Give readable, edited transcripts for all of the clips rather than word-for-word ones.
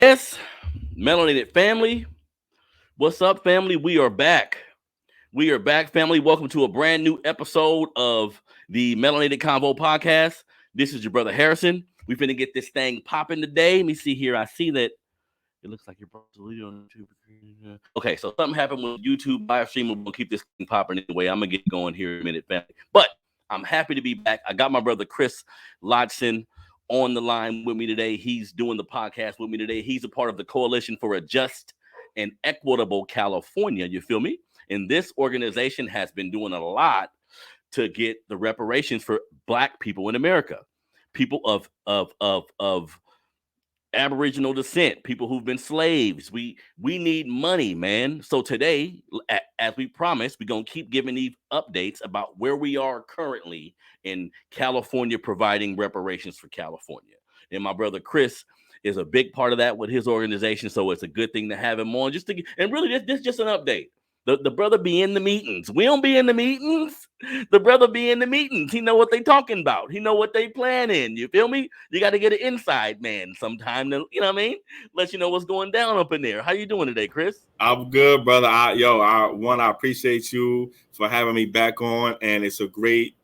Yes, melanated family. What's up, family? We are back. We are back, family. Welcome to a brand new episode of the Melanated Convo podcast. This is your brother Harrison. We finna get this thing popping today. Let me see here. I see that it looks like you're deleted on YouTube. Okay, so something happened with YouTube live stream. We're gonna keep this thing popping anyway. I'm gonna get going here in a minute, family. But I'm happy to be back. I got my brother Chris Lodgson on the line with me today. He's doing the podcast with me today. He's a part of the Coalition for a Just and Equitable California. You feel me? And this organization has been doing a lot to get the reparations for Black people in America, people of Aboriginal descent, people who've been slaves. We need money, man. So today, as we promised, we're gonna keep giving these updates about where we are currently in California, providing reparations for California. And my brother Chris is a big part of that with his organization, so it's a good thing to have him on. And really, this just an update. The brother be in the meetings. We don't be in the meetings. The brother be in the meetings. He know what they talking about. He know what they planning. You feel me? You got to get an inside man sometime to, you know what I mean? Let you know what's going down up in there. How you doing today, Chris? I'm good, brother. I appreciate you for having me back on, and it's a great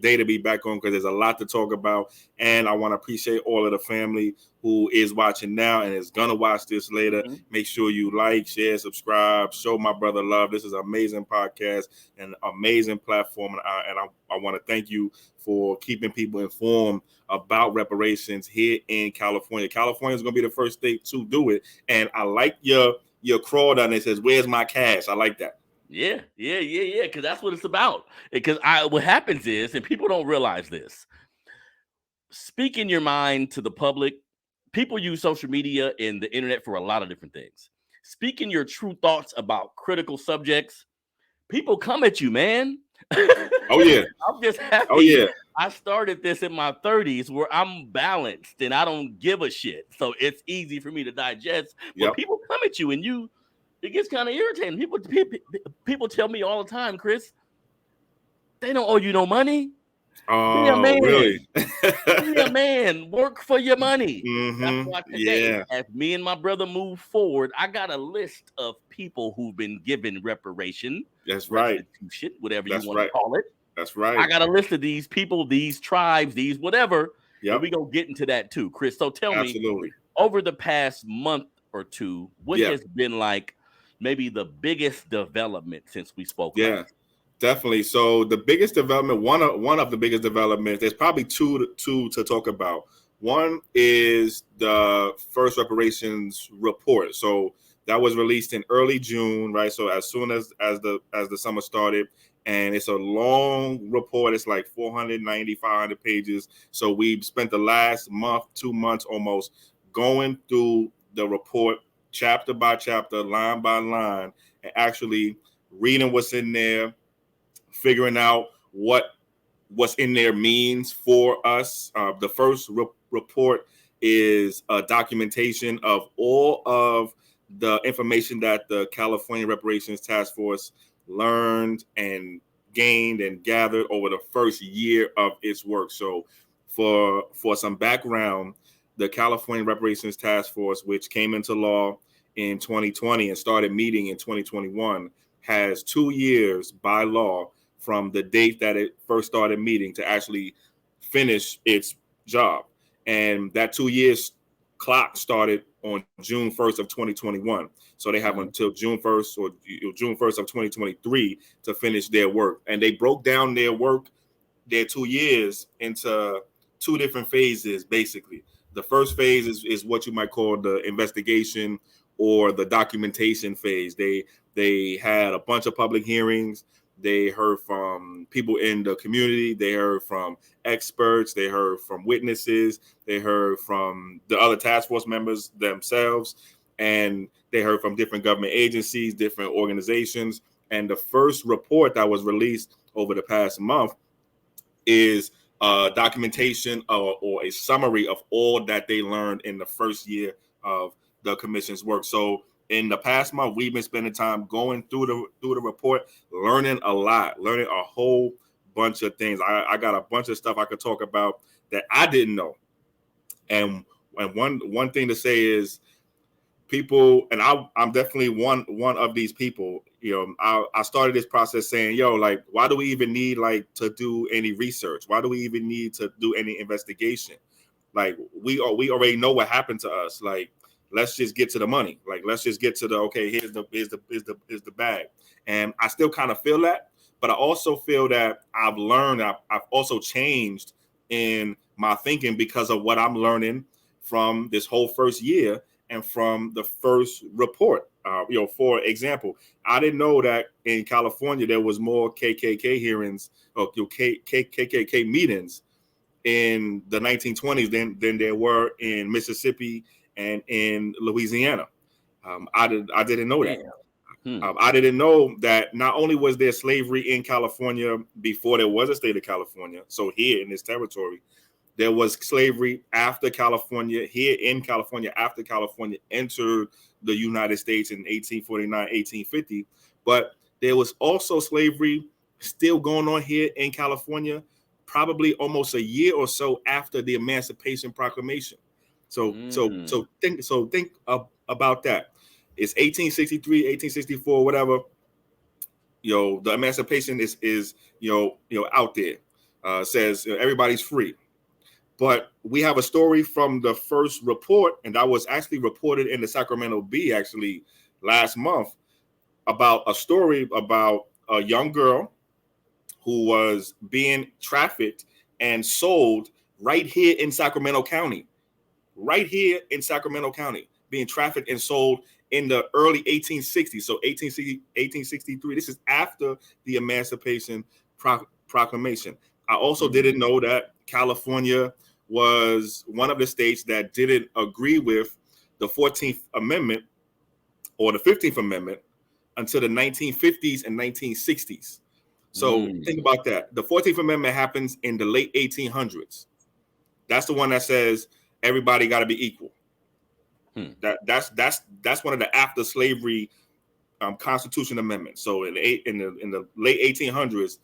day to be back on because there's a lot to talk about, and I want to appreciate all of the family who is watching now and is gonna watch this later. Mm-hmm. Make sure you like, share, subscribe, show my brother love. This is an amazing podcast and amazing platform, and I want to thank you for keeping people informed about reparations here in California. California is gonna be the first state to do it, and I like your crawl down there says, "Where's my cash?" I like that. Yeah. Because that's what it's about. Because what happens is, and people don't realize this, speaking your mind to the public, people use social media and the internet for a lot of different things. Speaking your true thoughts about critical subjects, people come at you, man. Oh yeah. I'm just happy. Oh yeah. I started this in my 30s where I'm balanced and I don't give a shit. So it's easy for me to digest. But people come at you and it gets kind of irritating. People tell me all the time, Chris, they don't owe you no money. Oh, be a man. Really? Be a man. Work for your money. Mm-hmm. That's why today, as me and my brother move forward, I got a list of people who've been given reparation. That's right. Whatever you want to call it. That's right. I got a list of these people, these tribes, these whatever. Yeah, we gonna get into that too, Chris. So tell me, over the past month or two, what has been like maybe the biggest development since we spoke? Yeah, definitely. So the biggest development, one of the biggest developments, there's probably two to talk about. One is the first reparations report. So that was released in early June, right? So as soon as the summer started. And it's a long report. It's like 490, 500 pages. So we've spent the last month, 2 months almost, going through the report chapter by chapter, line by line, and actually reading what's in there, figuring out what's in there means for us. The first report is a documentation of all of the information that the California Reparations Taskforce learned and gained and gathered over the first year of its work. So for some background, the California Reparations Taskforce, which came into law in 2020 and started meeting in 2021, has 2 years by law from the date that it first started meeting to actually finish its job. And that 2 years clock started on June 1st of 2021. So they have until June 1st or June 1st of 2023 to finish their work. And they broke down their work, their 2 years, into two different phases, basically. The first phase is what you might call the investigation or the documentation phase. They had a bunch of public hearings. They heard from people in the community. They heard from experts. They heard from witnesses. They heard from the other task force members themselves. And they heard from different government agencies, different organizations. And the first report that was released over the past month is documentation or a summary of all that they learned in the first year of the commission's work. So in the past month, we've been spending time going through the report, learning a whole bunch of things. I got a bunch of stuff I could talk about that I didn't know. And And one thing to say is people, and I'm definitely one of these people. I started this process saying, like, why do we even need like to do any research? Why do we even need to do any investigation? Like we already know what happened to us. Like, let's just get to the money. Like, let's just get to the okay. Here's the bag. And I still kind of feel that, but I also feel that I've learned. I've also changed in my thinking because of what I'm learning from this whole first year and from the first report. For example, I didn't know that in California there was more KKK hearings or KKK meetings in the 1920s than there were in Mississippi and in Louisiana. I didn't know that. I didn't know that not only was there slavery in California before there was a state of California, so here in this territory, there was slavery after California, here in California, after California entered the United States in 1849, 1850. But there was also slavery still going on here in California, probably almost a year or so after the Emancipation Proclamation. So think about that. It's 1863, 1864, whatever. The emancipation is out there. Says everybody's free. But we have a story from the first report, and that was actually reported in the Sacramento Bee actually last month, about a story about a young girl who was being trafficked and sold right here in Sacramento County, being trafficked and sold in the early 1860s. So 1863, this is after the Emancipation Proclamation. I also didn't know that California was one of the states that didn't agree with the 14th Amendment or the 15th Amendment until the 1950s and 1960s. So think about that. The 14th Amendment happens in the late 1800s. That's the one that says everybody got to be equal. That's one of the after slavery Constitution amendments. So in the late 1800s,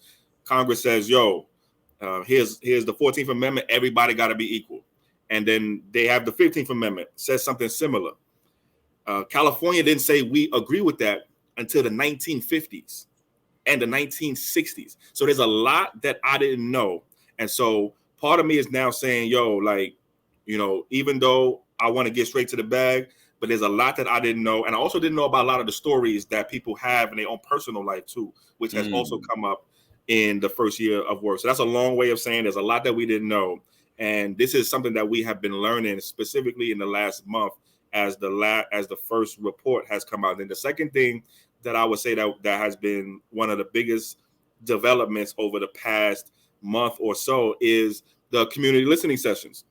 Congress says, here's the 14th Amendment. Everybody got to be equal. And then they have the 15th Amendment, says something similar. California didn't say we agree with that until the 1950s and the 1960s. So there's a lot that I didn't know. And so part of me is now saying, even though I want to get straight to the bag, but there's a lot that I didn't know. And I also didn't know about a lot of the stories that people have in their own personal life too, which has also come up in the first year of work. So that's a long way of saying there's a lot that we didn't know. And this is something that we have been learning specifically in the last month as the first report has come out. And the second thing that I would say that has been one of the biggest developments over the past month or so is the community listening sessions.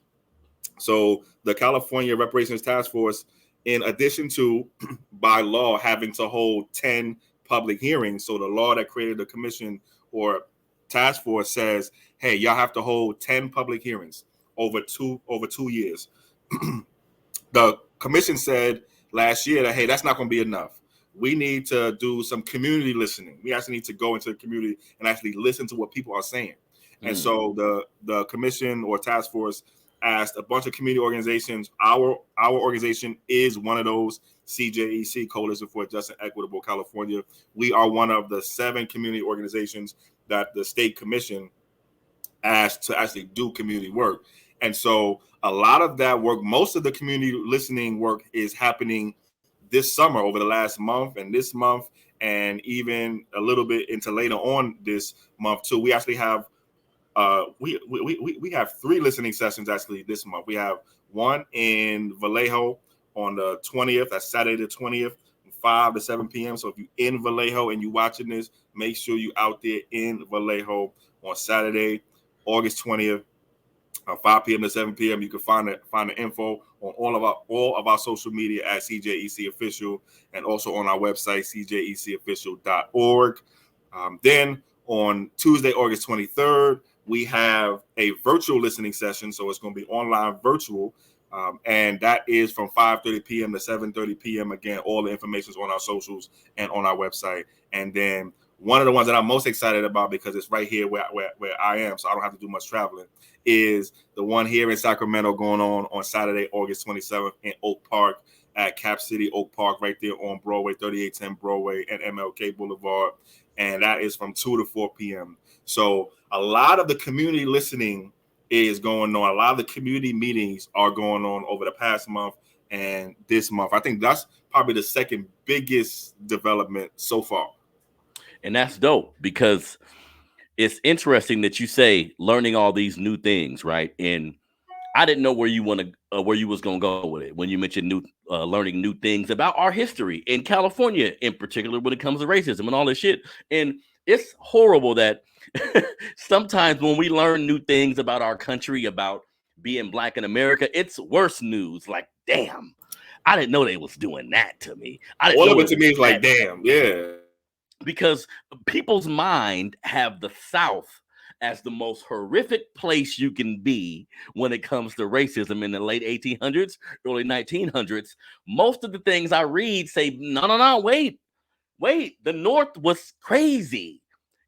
So the California Reparations Taskforce, in addition to by law having to hold 10 public hearings, so the law that created the commission or task force says, hey, y'all have to hold 10 public hearings over 2 years. The commission said last year that, hey, that's not going to be enough. We need to do some community listening. We actually need to go into the community and actually listen to what people are saying. And so the commission or task force asked a bunch of community organizations. Our organization is one of those, C.J.E.C, Coalition for Just Equitable California. We are one of the 7 community organizations that the state commission asked to actually do community work. And so a lot of that work, most of the community listening work is happening this summer, over the last month and this month, and even a little bit into later on this month too. We actually have we have 3 listening sessions actually this month. We have one in Vallejo on the 20th. That's Saturday the 20th, from 5 to 7 p.m. So if you're in Vallejo and you're watching this, make sure you're out there in Vallejo on Saturday, August 20th, 5 p.m. to 7 p.m. You can find the info on all of our social media at C.J.E.C Official, and also on our website, cjecofficial.org. Then on Tuesday, August 23rd, we have a virtual listening session. So it's going to be online virtual. And that is from 5:30 p.m. to 7:30 p.m. Again, all the information is on our socials and on our website. And then one of the ones that I'm most excited about, because it's right here where I am, so I don't have to do much traveling, is the one here in Sacramento going on Saturday, August 27th in Oak Park at Cap City Oak Park, right there on Broadway, 3810 Broadway and MLK Boulevard. And that is from 2 to 4 p.m. So a lot of the community listening is going on. A lot of the community meetings are going on over the past month and this month. I think that's probably the second biggest development so far. And that's dope, because it's interesting that you say learning all these new things, right? And I didn't know where you was gonna go with it when you mentioned learning new things about our history in California, in particular, when it comes to racism and all this shit. And it's horrible that sometimes when we learn new things about our country, about being Black in America, it's worse news. Like, damn, I didn't know they was doing that to me. I didn't All know of it it to was me is like, that. damn, yeah. Because people's mind have the South as the most horrific place you can be when it comes to racism in the late 1800s, early 1900s. Most of the things I read say, no, wait, the North was crazy.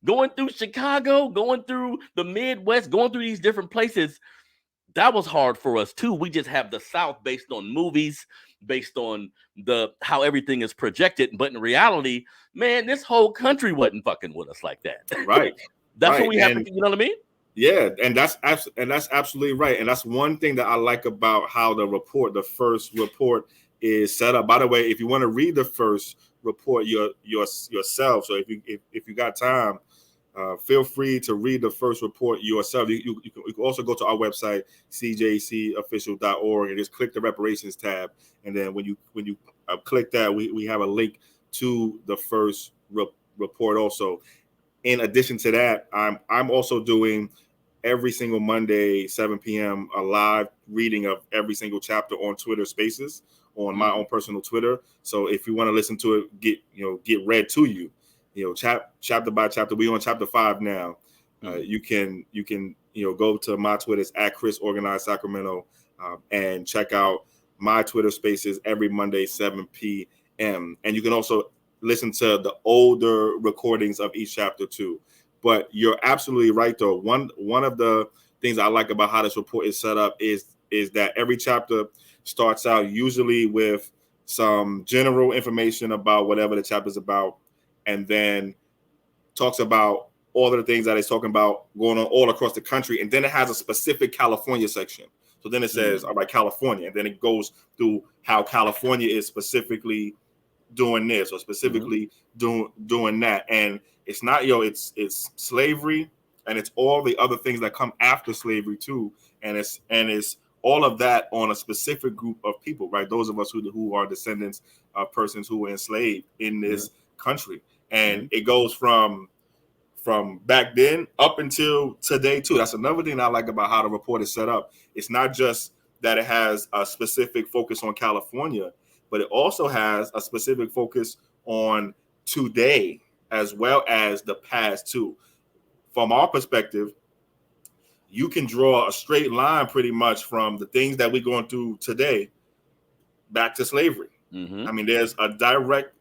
Going through Chicago, going through the Midwest, going through these different places, that was hard for us too. We just have the South based on movies, based on how everything is projected. But in reality, man, this whole country wasn't fucking with us like that. Right. That's right. what we have And to, you know what I mean? yeah, and that's absolutely right. And that's one thing that I like about how the first report is set up. By the way, if you want to read the first report yourself, so if you got time, feel free to read the first report yourself. You can also go to our website, CJECofficial.org, and just click the reparations tab. And then when you click that, we have a link to the first report also. In addition to that, I'm also doing every single Monday, 7 p.m., a live reading of every single chapter on Twitter Spaces, on my own personal Twitter. So if you want to listen to it, get read to you, chapter by chapter. We on chapter 5 now. You can go to my Twitter's at Chris Organized Sacramento, and check out my Twitter Spaces every Monday, 7 p.m. And you can also listen to the older recordings of each chapter too. But you're absolutely right, though. One of the things I like about how this report is set up is that every chapter starts out usually with some general information about whatever the chapter is about, and then talks about all of the things that it's talking about going on all across the country. And then it has a specific California section. So then it says, all right, California. And then it goes through how California is specifically doing this or specifically doing that. And it's not, it's slavery, and it's all the other things that come after slavery too. And it's all of that on a specific group of people, right? Those of us who are descendants of persons who were enslaved in this country. And it goes from back then up until today too. That's another thing I like about how the report is set up. It's not just that it has a specific focus on California, but it also has a specific focus on today as well as the past too. From our perspective, you can draw a straight line pretty much from the things that we're going through today back to slavery. I mean, there's a direct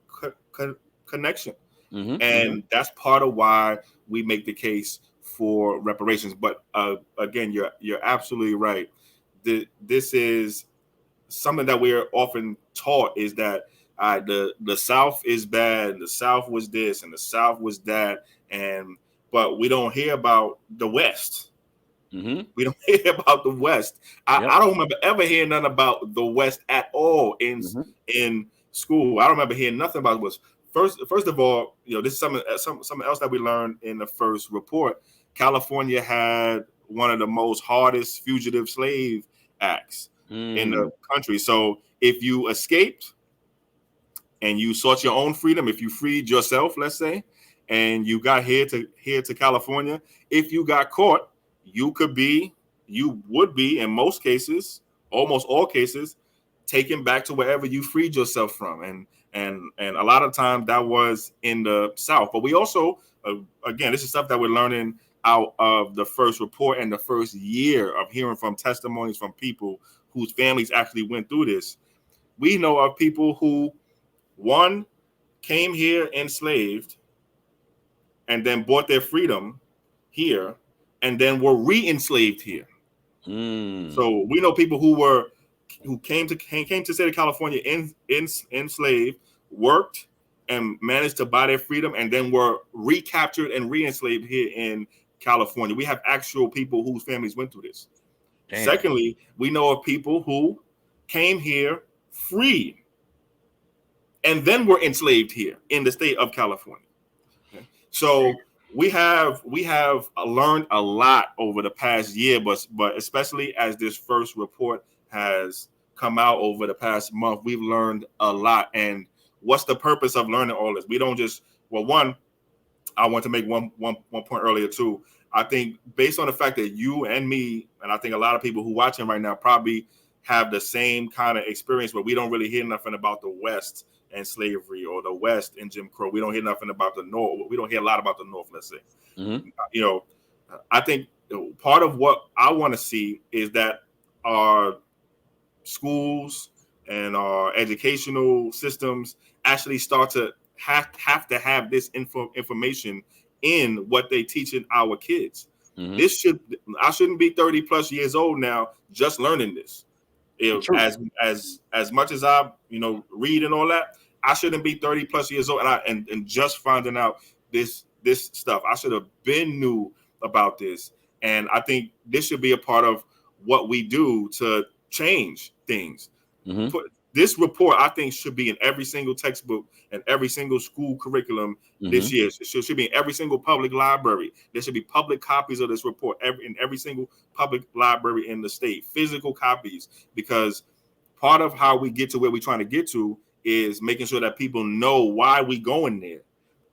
connection. And that's part of why we make the case for reparations. But again, you're absolutely right. This is something that we're often taught, is that the South is bad, and the South was this, and the South was that, but we don't hear about the West. We don't hear about the West. I don't remember ever hearing nothing about the West at all in school. I don't remember hearing nothing about the West. First of all, this is something else that we learned in the first report. California had one of the most hardest fugitive slave acts in the country. So if you escaped and you sought your own freedom, if you freed yourself, let's say, and you got here to California, if you got caught, you would be in most cases, almost all cases, taken back to wherever you freed yourself from. And a lot of times that was in the South. But we also, again, this is stuff that we're learning out of the first report and the first year of hearing from testimonies from people whose families actually went through this. We know of people who, one, came here enslaved, and then bought their freedom here, and then were re-enslaved here. So we know people who came to the state of California enslaved, worked, and managed to buy their freedom, and then were recaptured and re-enslaved here in California. We have actual people whose families went through this. Damn. Secondly, we know of people who came here free and then were enslaved here in the state of California. Okay. So we have learned a lot over the past year, but especially as this first report has come out over the past month, we've learned a lot. And what's the purpose of learning all this? We don't just, well, one, I want to make one point earlier too. I think based on the fact that you and me, and I think a lot of people who are watching right now probably have the same kind of experience, but we don't really hear nothing about the West and slavery, or the West and Jim Crow. We don't hear nothing about the North. We don't hear a lot about the North, let's say. You know, I think part of what I want to see is that our schools and our educational systems actually start to have to have this information in what they teaching our kids. I shouldn't be 30 plus years old now just learning this. As much as I read and all that, I shouldn't be 30 plus years old and just finding out this stuff. I should have been knew about this, and I think this should be a part of what we do to change things. This report, I think, should be in every single textbook and every single school curriculum this year. It should be in every single public library. There should be public copies of this report in every single public library in the state, physical copies, because part of how we get to where we're trying to get to is making sure that people know why we going there.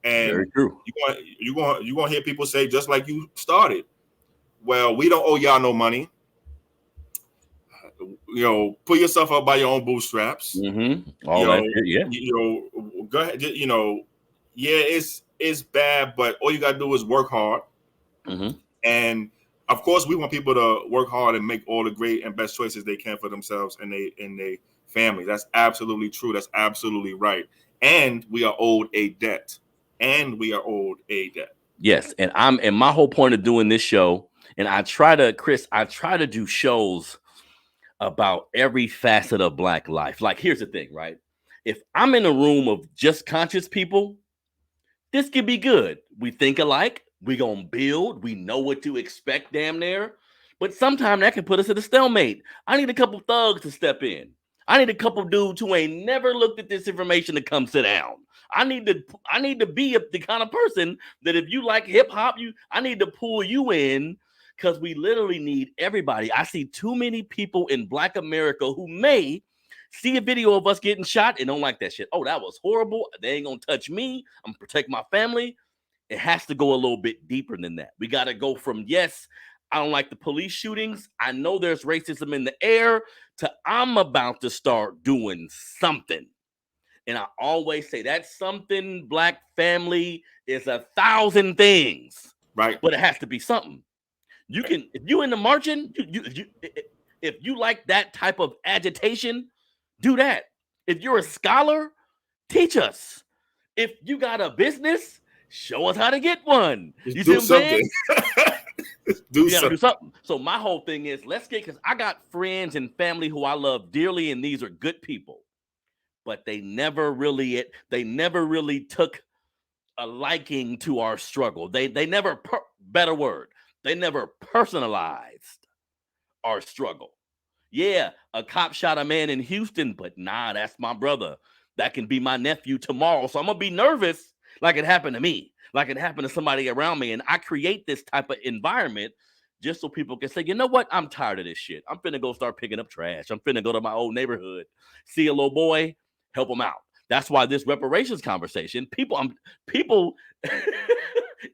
And very true. You're going to hear people say, just like you started, well, we don't owe y'all no money. Pull yourself up by your own bootstraps. All that shit, yeah. Go ahead. It's bad, but all you gotta do is work hard. And of course, we want people to work hard and make all the great and best choices they can for themselves and their family. That's absolutely true. That's absolutely right. And we are owed a debt. Yes, and my whole point of doing this show, and I try to do shows about every facet of Black life. Like, here's the thing, right? If I'm in a room of just conscious people, this could be good. We think alike. We gonna build. We know what to expect, damn near. But sometimes that can put us at a stalemate. I need a couple thugs to step in. I need a couple dudes who ain't never looked at this information to come sit down. I need to be the kind of person that if you like hip hop, I need to pull you in. Because we literally need everybody. I see too many people in Black America who may see a video of us getting shot and don't like that shit. Oh, that was horrible. They ain't gonna touch me. I'm gonna protect my family. It has to go a little bit deeper than that. We got to go from, yes, I don't like the police shootings, I know there's racism in the air, to I'm about to start doing something. And I always say that something, Black family, is 1,000 things. Right. But it has to be something. You can, if you in the marching, if you like that type of agitation, do that. If you're a scholar, teach us. If you got a business, show us how to get one. You see what I'm saying? do something. So my whole thing is, because I got friends and family who I love dearly, and these are good people, but they never really took a liking to our struggle. They never, better word, they never personalized our struggle. Yeah, a cop shot a man in Houston, but nah, that's my brother. That can be my nephew tomorrow. So I'm going to be nervous like it happened to me, like it happened to somebody around me. And I create this type of environment just so people can say, you know what? I'm tired of this shit. I'm finna go start picking up trash. I'm finna go to my old neighborhood, see a little boy, help him out. That's why this reparations conversation, people,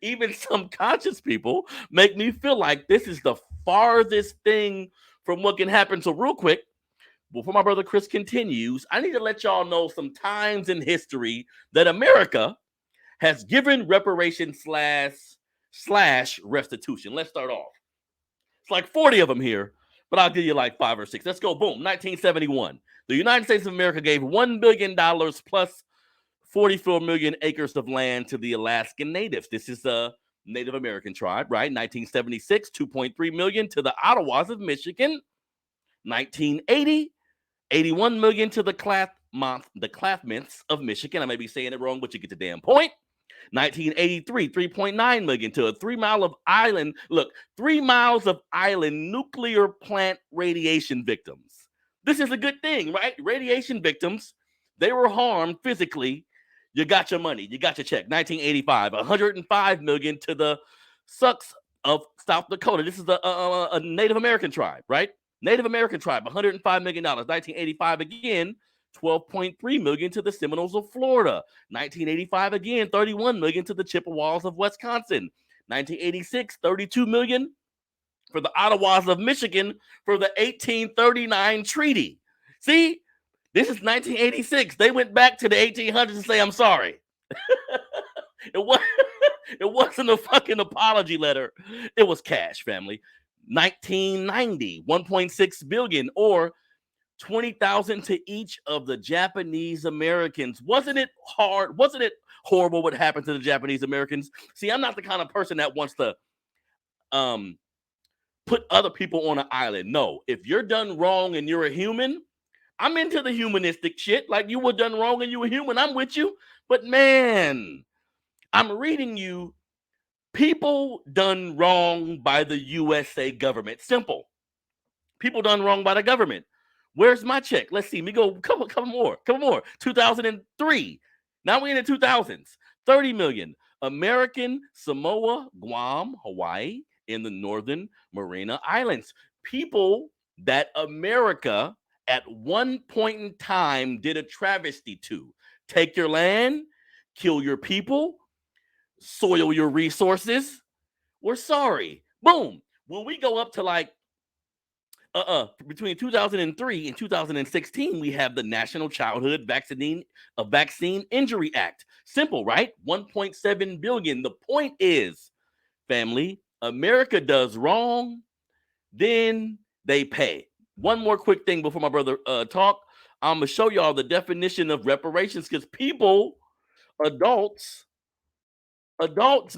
even some conscious people make me feel like this is the farthest thing from what can happen. So real quick, before my brother Chris continues, I need to let y'all know some times in history that America has given reparations slash restitution. Let's start off. It's like 40 of them here, but I'll give you like 5 or 6. Let's go. Boom. 1971. The United States of America gave $1 billion plus 44 million acres of land to the Alaskan Natives. This is a Native American tribe, right? 1976, 2.3 million to the Ottawas of Michigan. 1980, 81 million to the Clathments of Michigan. I may be saying it wrong, but you get the damn point. 1983, 3.9 million to a 3 miles of island. Look, 3 miles of island nuclear plant radiation victims. This is a good thing, right? Radiation victims, they were harmed physically. You got your money. You got your check. 1985, 105 million to the Sucks of South Dakota. This is a Native American tribe, right? Native American tribe, $105 million. 1985 again, 12.3 million to the Seminoles of Florida. 1985 again, 31 million to the Chippewas of Wisconsin. 1986, 32 million for the Ottawas of Michigan for the 1839 treaty. See, this is 1986. They went back to the 1800s to say, I'm sorry. It wasn't a fucking apology letter. It was cash, family. 1990, 1.6 billion or 20,000 to each of the Japanese Americans. Wasn't it hard? Wasn't it horrible what happened to the Japanese Americans? See, I'm not the kind of person that wants to put other people on an island. No, if you're done wrong and you're a human, I'm into the humanistic shit. Like you were done wrong and you were human, I'm with you. But man, I'm reading you people done wrong by the USA government. Simple. People done wrong by the government. Where's my check? Let's see. We go couple more. 2003. Now we're in the 2000s. 30 million. American Samoa, Guam, Hawaii, in the Northern Mariana Islands. People that America at one point in time did a travesty to. Take your land, kill your people, soil your resources. We're sorry. Boom. When we go up to like between 2003 and 2016, we have the National Childhood Vaccine Injury Act. Simple, right? 1.7 billion. The point is, family, America does wrong, then they pay. One more quick thing before my brother talk. I'm gonna show y'all the definition of reparations because people, adults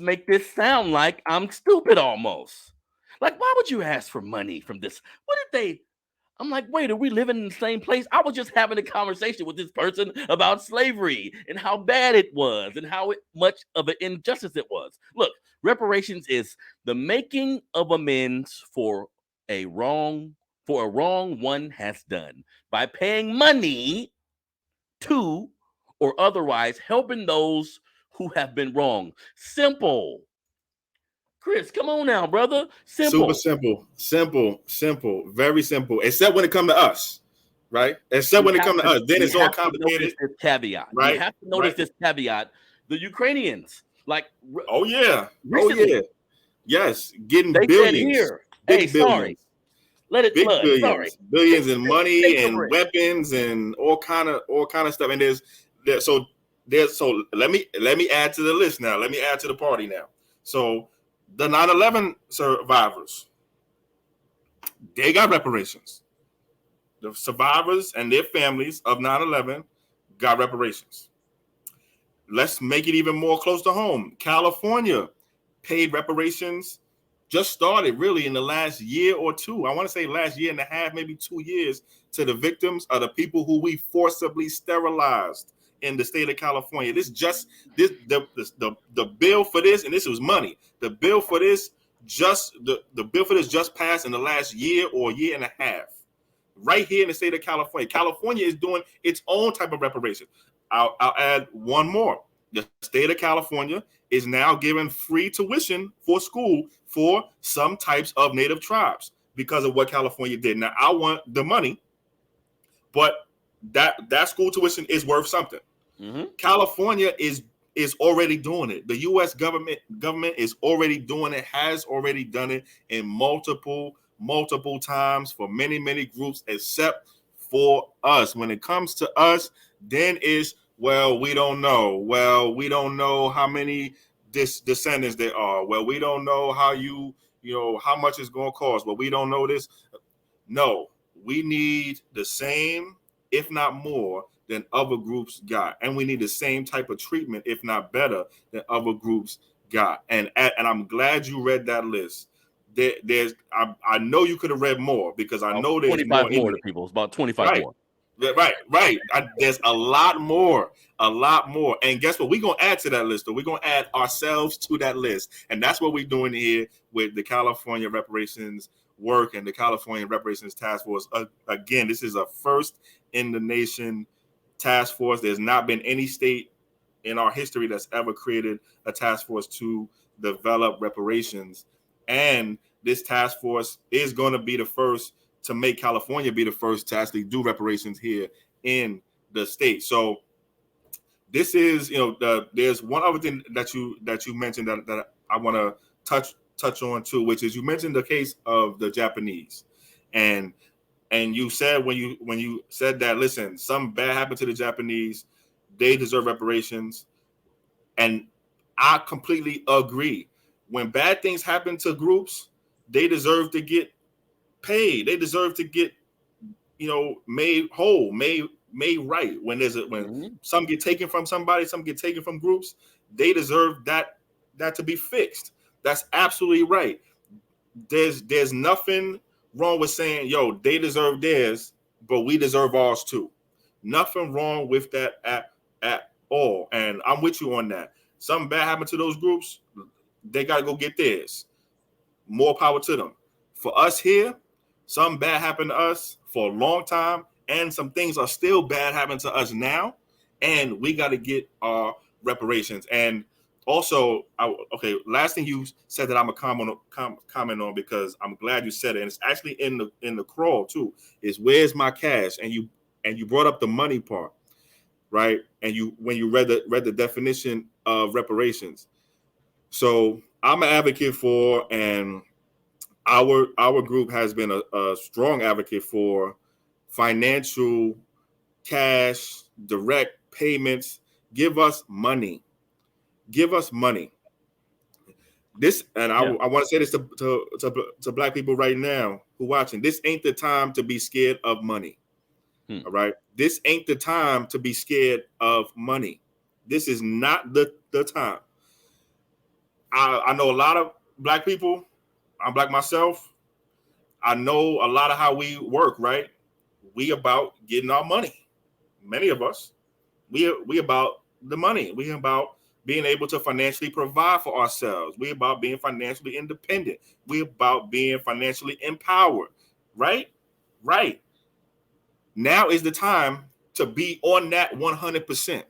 make this sound like I'm stupid almost. Like, why would you ask for money from this? What did they? I'm like, wait, are we living in the same place? I was just having a conversation with this person about slavery and how bad it was and how much of an injustice it was. Look, reparations is the making of amends for a wrong one has done by paying money to or otherwise helping those who have been wrong. Simple. Chris, come on now, brother. Simple. Super simple, very simple. Except when it comes to us, right? Except when it comes to us, then it's all complicated. This caveat, right? You have to notice this caveat. The Ukrainians, like, recently, yes, getting they billions. Said here, big hey, billions. Sorry, let it big flood. billions, Sorry, billions in money and weapons and all kind of stuff. And so let me add to the list now. Let me add to the party now. So the 9/11 survivors, they got reparations. The survivors and their families of 9/11 got reparations. Let's make it even more close to home. California paid reparations, just started really in the last year or two. I want to say last year and a half, maybe 2 years, to the victims of the people who we forcibly sterilized in the state of California. The bill for this, and this was money. The bill for this just passed in the last year or year and a half, right here in the state of California. California is doing its own type of reparation. I'll add one more. The state of California is now giving free tuition for school for some types of native tribes because of what California did. Now, I want the money, but that school tuition is worth something. Mm-hmm. California is already doing it. The U.S. government is already doing it, has already done it in multiple times for many groups, except for us. When it comes to us, then is, well, we don't know. Well, we don't know how many descendants there are. Well, we don't know how how much it's going to cost. Well, we don't know this. No, we need the same, if not more, than other groups got, and we need the same type of treatment, if not better, than other groups got. And I'm glad you read that list. I know you could have read more, because I know there's 25 more in more there. to people. It's about 25 Right. more. Right. There's a lot more. And guess what? We're going to add to that list, though. We're going to add ourselves to that list. And that's what we're doing here with the California Reparations work and the California Reparations Task Force. Again, this is a first in the nation task force. There's not been any state in our history that's ever created a task force to develop reparations. And this task force is going to be the first to make California be the first to actually do reparations here in the state. So this is, there's one other thing that you mentioned that I want to touch on too, which is you mentioned the case of the Japanese, and you said when you said that, listen, something bad happened to the Japanese, they deserve reparations, and I completely agree. When bad things happen to groups, they deserve to get paid. They deserve to get, made whole, made right. When some get taken from somebody, some get taken from groups, they deserve that to be fixed. That's absolutely right. There's nothing wrong with saying, yo, they deserve theirs, but we deserve ours too. Nothing wrong with that at all. And I'm with you on that. Something bad happened to those groups, they got to go get theirs. More power to them. For us here, something bad happened to us for a long time, and some things are still bad happening to us now, and we got to get our reparations. And also, last thing you said that I'm a comment on, because I'm glad you said it, and it's actually in the crawl too, is where's my cash? And you brought up the money part, right? And when you read the definition of reparations. So I'm an advocate for, and our group has been a strong advocate for, financial, cash, direct payments. Give us money. Give us money. This, and I want to say this to Black people right now who watching. This ain't the time to be scared of money. All right. This ain't the time to be scared of money. This is not the time. I know a lot of Black people. I'm Black myself. I know a lot of how we work, right? We about getting our money. Many of us, we about the money. We about being able to financially provide for ourselves. We about being financially independent. We about being financially empowered, right? Right. Now is the time to be on that 100%.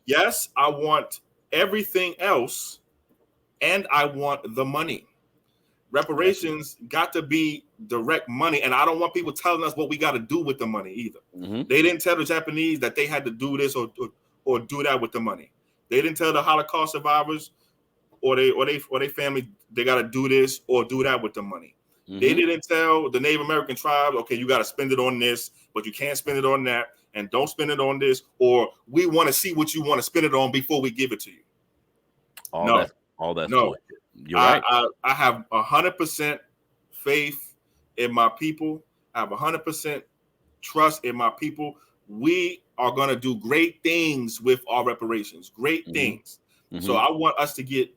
Yes, I want everything else, and I want the money. Reparations got to be direct money, and I don't want people telling us what we got to do with the money either. They didn't tell the Japanese that they had to do this or do that with the money. They didn't tell the Holocaust survivors or they family they got to do this or do that with the money. They didn't tell the Native American tribes, okay, you got to spend it on this, but you can't spend it on that, and don't spend it on this, or we want to see what you want to spend it on before we give it to you. All that's bullshit. You're right. I have 100% faith in my people. I have 100% trust in my people. We are going to do great things with our reparations. Great things. So I want us to get,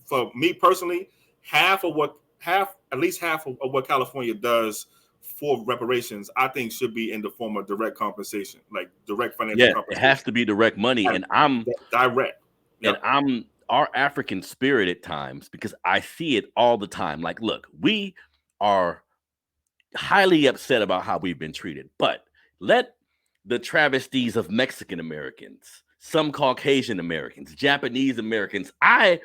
for me personally, at least half of what California does for reparations, I think should be in the form of direct compensation, like direct financial compensation. It has to be direct money, and I'm direct. And I'm our African spirit at times, because I see it all the time. Like, look, we are highly upset about how we've been treated, but let the travesties of Mexican Americans, some Caucasian Americans, Japanese Americans, I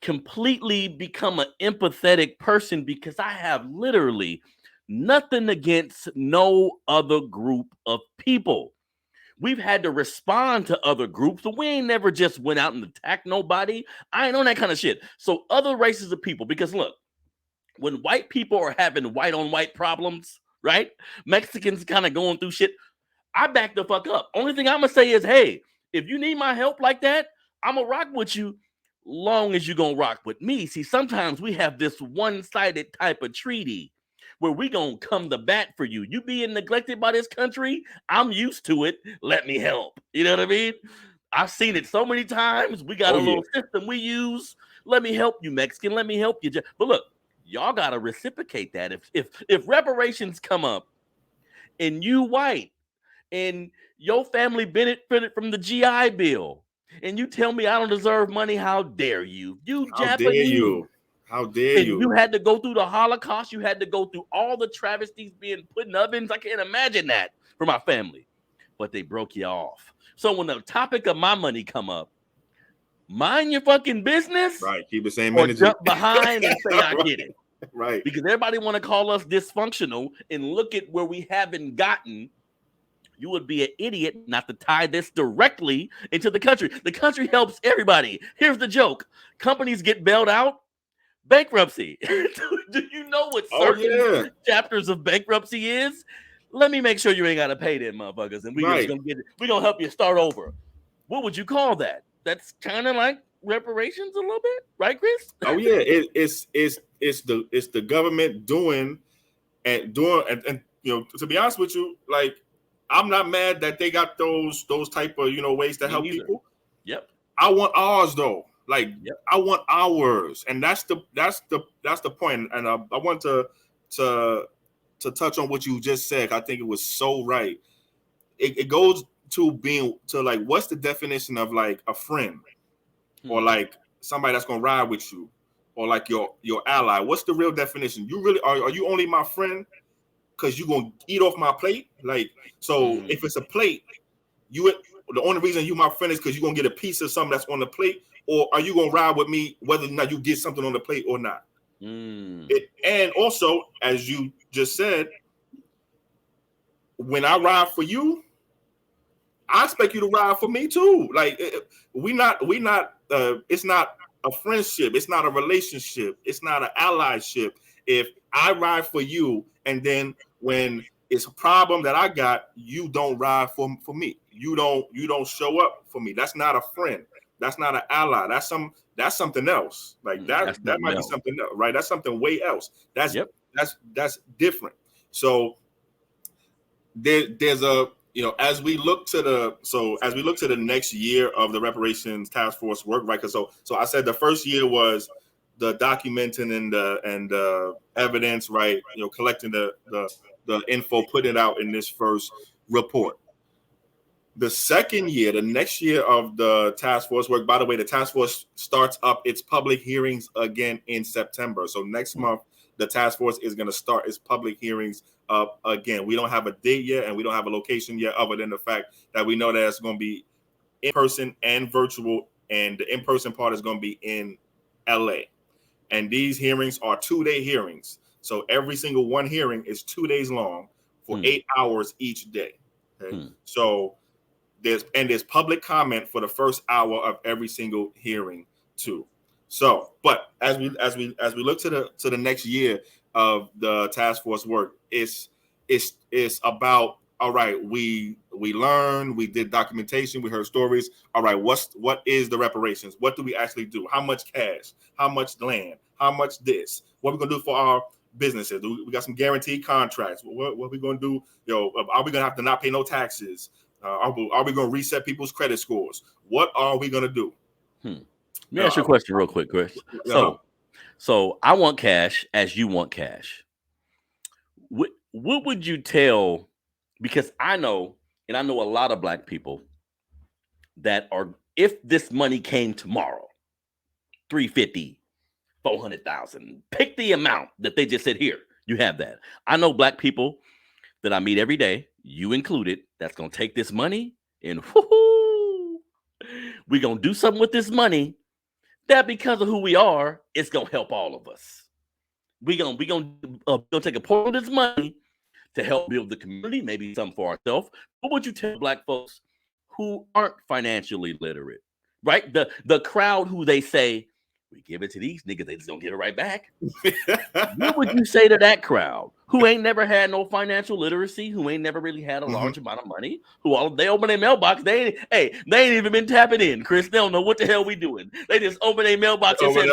completely become an empathetic person, because I have literally nothing against no other group of people. We've had to respond to other groups, so we ain't never just went out and attacked nobody. I ain't on that kind of shit. So other races of people, because look, when white people are having white on white problems, right? Mexicans kind of going through shit, I back the fuck up. Only thing I'm gonna say is, hey, if you need my help like that, I'm gonna rock with you, long as you gonna rock with me. See, sometimes we have this one-sided type of treaty where we gonna come to bat for you. You being neglected by this country, I'm used to it. Let me help. You know what I mean? I've seen it so many times. We got a little system we use. Let me help you, Mexican. Let me help you. But look, y'all gotta reciprocate that. If reparations come up and you white and your family benefited from the GI Bill, and you tell me I don't deserve money, how dare you? You How dare Japanese. you? How dare And you? you had to go through the Holocaust. You had to go through all the travesties being put in ovens. I can't imagine that for my family. But they broke you off. So when the topic of my money come up, mind your fucking business. Right. Keep the same or energy. Jump behind and say, I Right. get it. Right. Because everybody want to call us dysfunctional and look at where we haven't gotten. You would be an idiot not to tie this directly into the country. The country helps everybody. Here's the joke. Companies get bailed out. Bankruptcy. Do you know what certain chapters of bankruptcy is? Let me make sure you ain't got to pay them motherfuckers, and we're gonna help you start over. What would you call that? That's kind of like reparations a little bit, right, Chris? Oh yeah, it's the government doing and you know, to be honest with you, like I'm not mad that they got those type of, you know, ways to help people. Yep. I want ours though. Like I want ours, and that's the point. And I want to touch on what you just said. I think it was so right. It goes to being to like, what's the definition of like a friend, or like somebody that's gonna ride with you, or like your ally? What's the real definition? You really are you only my friend because you gonna eat off my plate? Like, so if it's a plate, the only reason you my friend is because you're gonna get a piece of something that's on the plate, or are you gonna ride with me whether or not you get something on the plate or not? And also, as you just said, when I ride for you, I expect you to ride for me too. Like we not it's not a friendship, it's not a relationship, it's not an allyship if I ride for you and then when it's a problem that I got, you don't ride for me. You don't show up for me. That's not a friend. That's not an ally. That's something else. Like that might be something else, right? That's something way else. That's different. So there's a, you know, as we look to the next year of the reparations task force work, right? Because so I said the first year was the documenting and the evidence, right? You know, collecting the info, putting it out in this first report. The second year, the next year of the task force work, by the way, the task force starts up its public hearings again in September. So next month, the task force is going to start its public hearings up again. We don't have a date yet, and we don't have a location yet, other than the fact that we know that it's going to be in person and virtual, and the in-person part is going to be in LA. And these hearings are 2-day hearings. So every single one hearing is 2 days long for 8 hours each day. Okay? So there's public comment for the first hour of every single hearing too. So, but as we look to the next year of the task force work, it's about, all right, we learned, we did documentation, we heard stories. All right, what is the reparations? What do we actually do? How much cash? How much land? How much this? What are we gonna do for our businesses? We got some guaranteed contracts. What are we gonna do? Are we gonna have to not pay no taxes? Are we going to reset people's credit scores? What are we going to do? Let me ask you a question real quick, Chris. So I want cash as you want cash. What would you tell? Because I know a lot of Black people that are, if this money came tomorrow, 350, 400,000, pick the amount that they just said, here, you have that. I know Black people that I meet every day, you included, that's going to take this money and we're going to do something with this money that, because of who we are, it's going to help all of us. We're going to take a portion of this money to help build the community, maybe some for ourselves. What would you tell Black folks who aren't financially literate, right? The crowd who they say, we give it to these niggas, they just don't give it right back. What would you say to that crowd who ain't never had no financial literacy, who ain't never really had a large amount of money, they open their mailbox, they ain't even been tapping in, Chris. They don't know what the hell we doing. They just open their mailbox and say,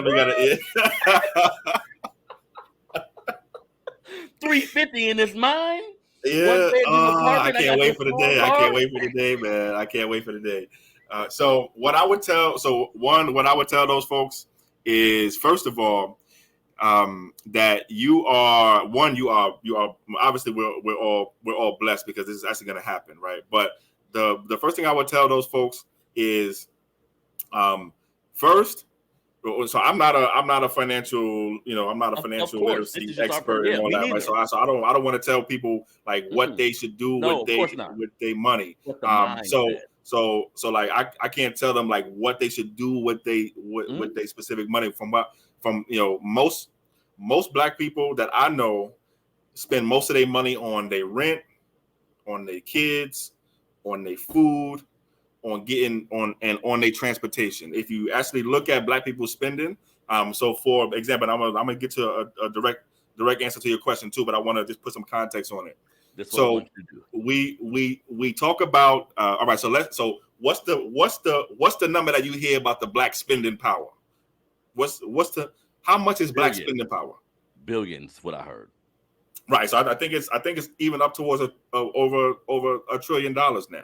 $350 in this mine. Yeah, 1 bedroom I apartment. I can't got wait this for the small day. I car. can't wait for the day, man. I can't wait for the day. So what I would tell, what I would tell those folks is, first of all, that you are obviously we're all blessed because this is actually going to happen, right? But the first thing I would tell those folks is, first. So I'm not a financial, I'm not a Of financial course, this literacy is just our expert and yeah. all Me that, right? neither. So I don't want to tell people like what they should do No, of course not. with their money. What's the mindset? So like I can't tell them like what they should do with their specific money. From most Black people that I know spend most of their money on their rent, on their kids, on their food, on their transportation. If you actually look at Black people spending, so for example, I'm gonna get to a direct answer to your question too, but I want to just put some context on it. That's what I So want you to do. we talk about all right. So what's the number that you hear about the Black spending power? How much is Black spending power? Billions, what I heard. Right. So I think it's even up towards over $1 trillion now.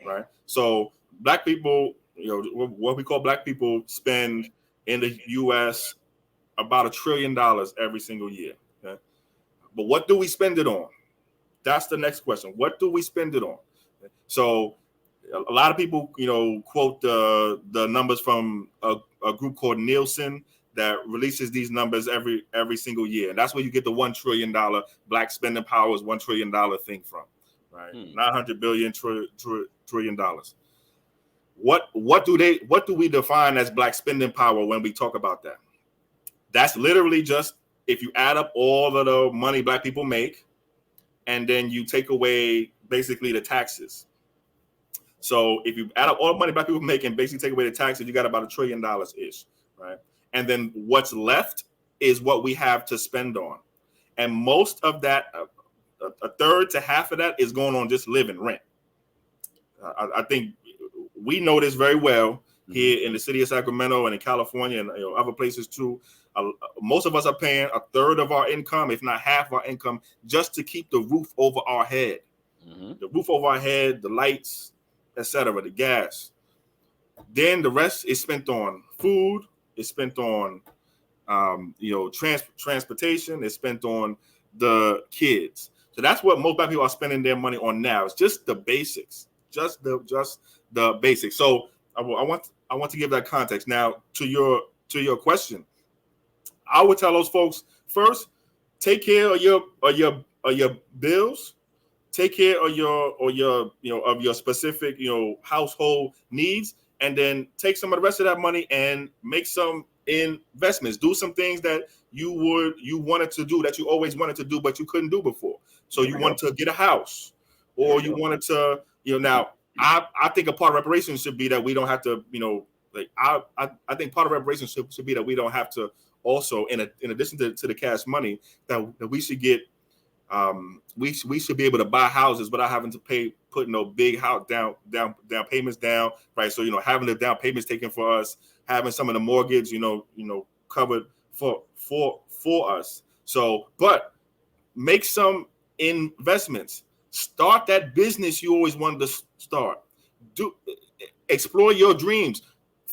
Right. So Black people, what we call Black people spend in the U.S. about $1 trillion every single year. Okay? But what do we spend it on? That's the next question. What do we spend it on? So a lot of people, quote the numbers from a group called Nielsen that releases these numbers every single year. And that's where you get the $1 trillion Black spending power is $1 trillion thing from, right? 900 billion trillion dollars. What do we define as Black spending power when we talk about that? That's literally just if you add up all of the money Black people make, and then you take away basically the taxes. So if you add up all the money Black people make and basically take away the taxes, you got about $1 trillion ish, right? And then what's left is what we have to spend on, and most of that, a third to half of that, is going on just living rent. I think we know this very well here in the city of Sacramento and in California and other places too. Most of us are paying a third of our income, if not half our income, just to keep the roof over our head. The roof over our head, the lights, etc., the gas. Then the rest is spent on food. It's spent on, transportation. It's spent on the kids. So that's what most Black people are spending their money on now. It's just the basics, just the basics. So I want to give that context. Now to your question, I would tell those folks first, take care of your bills, take care of your specific household needs, and then take some of the rest of that money and make some investments. Do some things that you wanted to do, that you always wanted to do but you couldn't do before. So you wanted to get a house, or you wanted to now. I think a part of reparations should be that we don't have to I think part of reparations should be that we don't have to also in addition to the cash money that we should get. We should be able to buy houses without having to put no big house down payments down, right? So having the down payments taken for us, having some of the mortgage, covered for us. So, but make some investments. Start that business you always wanted to start. Explore your dreams.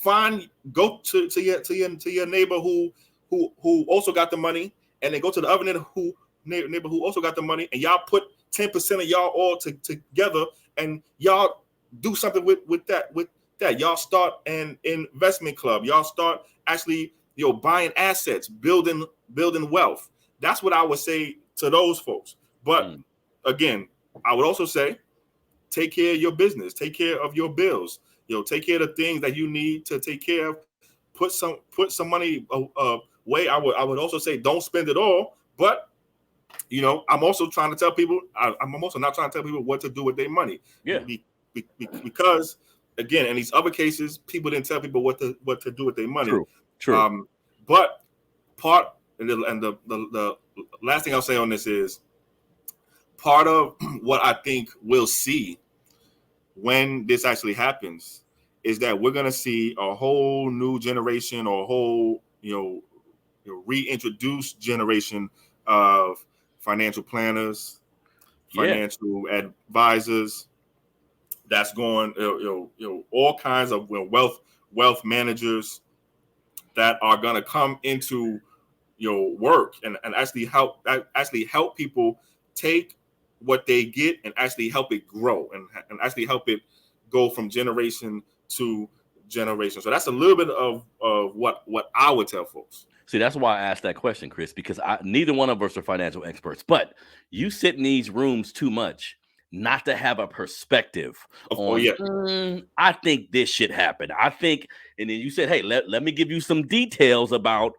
Go to your neighbor who also got the money, and then go to the other neighbor who also got the money, and y'all put 10% of y'all all together, and y'all do something with that. Y'all start an investment club. Y'all start actually buying assets, building wealth. That's what I would say to those folks. But again, I would also say, take care of your business, take care of your bills, take care of the things that you need to take care of. Put some money away. I would also say, don't spend it all, but I'm also trying to tell people. I'm also not trying to tell people what to do with their money. Yeah. Because again, in these other cases, people didn't tell people what to do with their money. True. But the last thing I'll say on this is, part of what I think we'll see when this actually happens is that we're going to see a whole new generation, or a whole reintroduced generation of financial planners, Yeah. financial advisors. That's going, all kinds of wealth managers that are going to come into your work and actually help people take what they get and actually help it grow and actually help it go from generation to generation. So that's a little bit of what I would tell folks. See, that's why I asked that question, Chris, because neither one of us are financial experts, but you sit in these rooms too much not to have a perspective Oh on, yeah, I think this should happen. I think, and then you said, hey, let me give you some details about